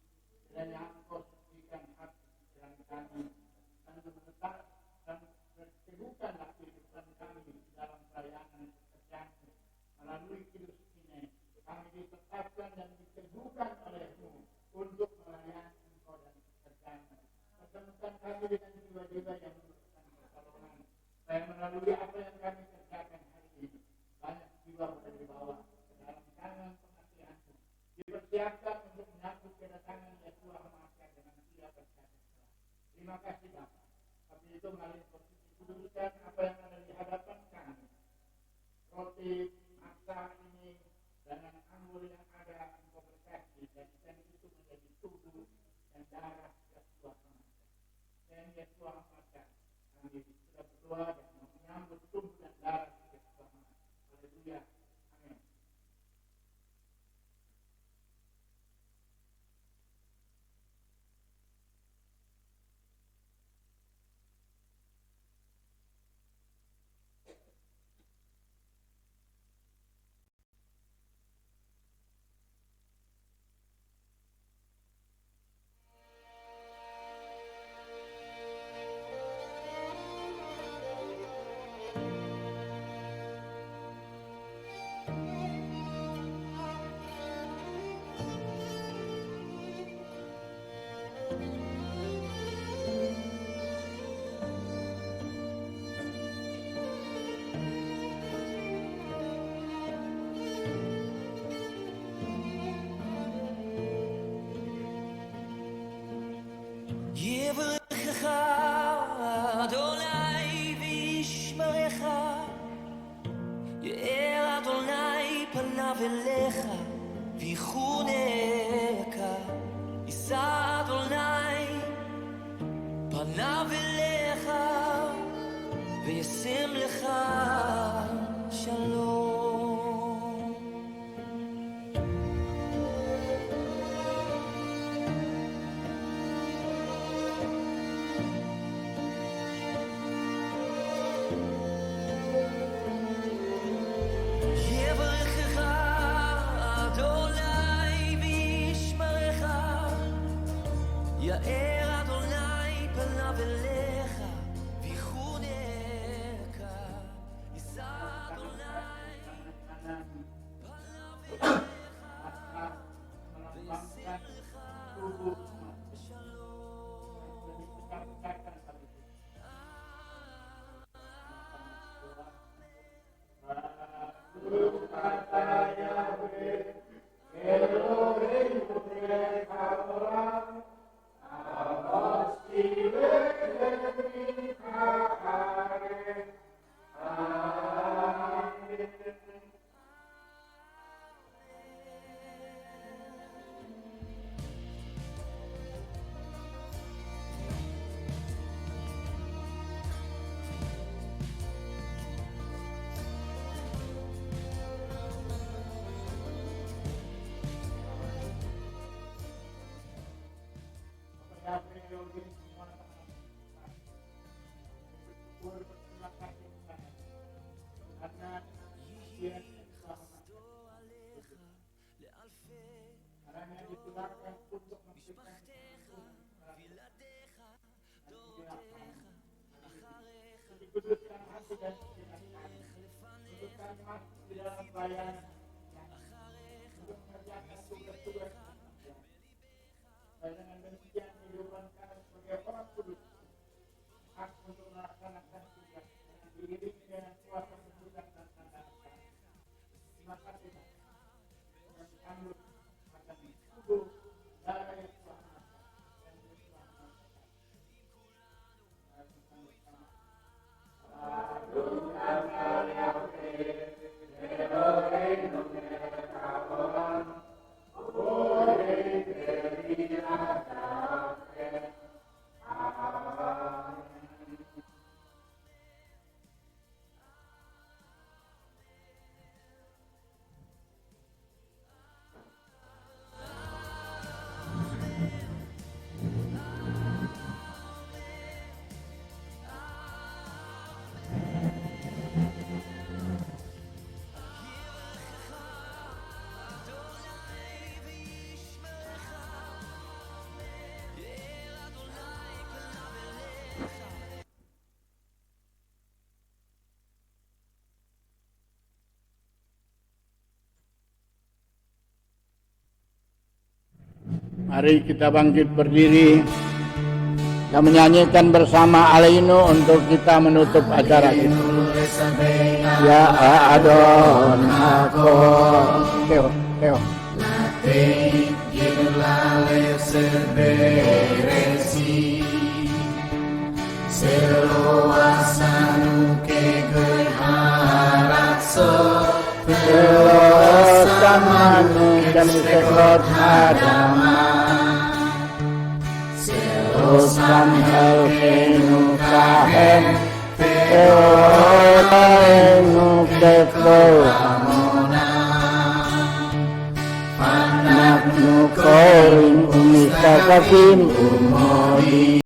dan yang kau sucikan hati pikiran kami dan berdetak dan berkebukanlah kehidupan kami di dalam pelayanan pekerjaan melalui virus ini. Kami ditetapkan dan diteguhkan oleh-Mu untuk melayani Engkau dan pekerjaan. Pertemukan kami dengan jiwa-jiwa yang membutuhkan pertolongan. Supaya melalui apa yang kami kerjakan hari ini, banyak jiwa boleh dibawa ke dalam tangan pengasihan-Mu. Dipersiapkan untuk menyambut kedatangan Yesus Maha dengan siap berkata. Terima kasih Bapa. Tapi itu melalui posisi kuduskan apa yang ada di hadapan kami. Roti masa ini dengan anggur yang ada Engkau berkati dan itu menjadi tubuh dan darah Yesus Maha. Dan Yesus Maha kami sudah berdoa dan menyambut tubuh dan darah Yesus Maha. Haleluya. Amin. יברכך אדוני וישמרך, יאר אדוני פניו אליך ויחונך, יישא אדוני פניו אליך וישם לך שלום. Dengan demikian kehidupan kami sebagai orang kudus hak untuk melaksanakan tugas dengan diiringi dengan kuasa kemuliaan dan tanda kami. Terima kasih dan disambut akan tubuh darah yang selamat dan berselamat. Mari kita bangkit berdiri dan menyanyikan bersama Aleinu untuk kita menutup acara kita. Ya Adon aku. Teo. Samanu dan sekot adama Sosam helkenu kahen Eolenu kepo amona Panak nu koring umisa kakim umodi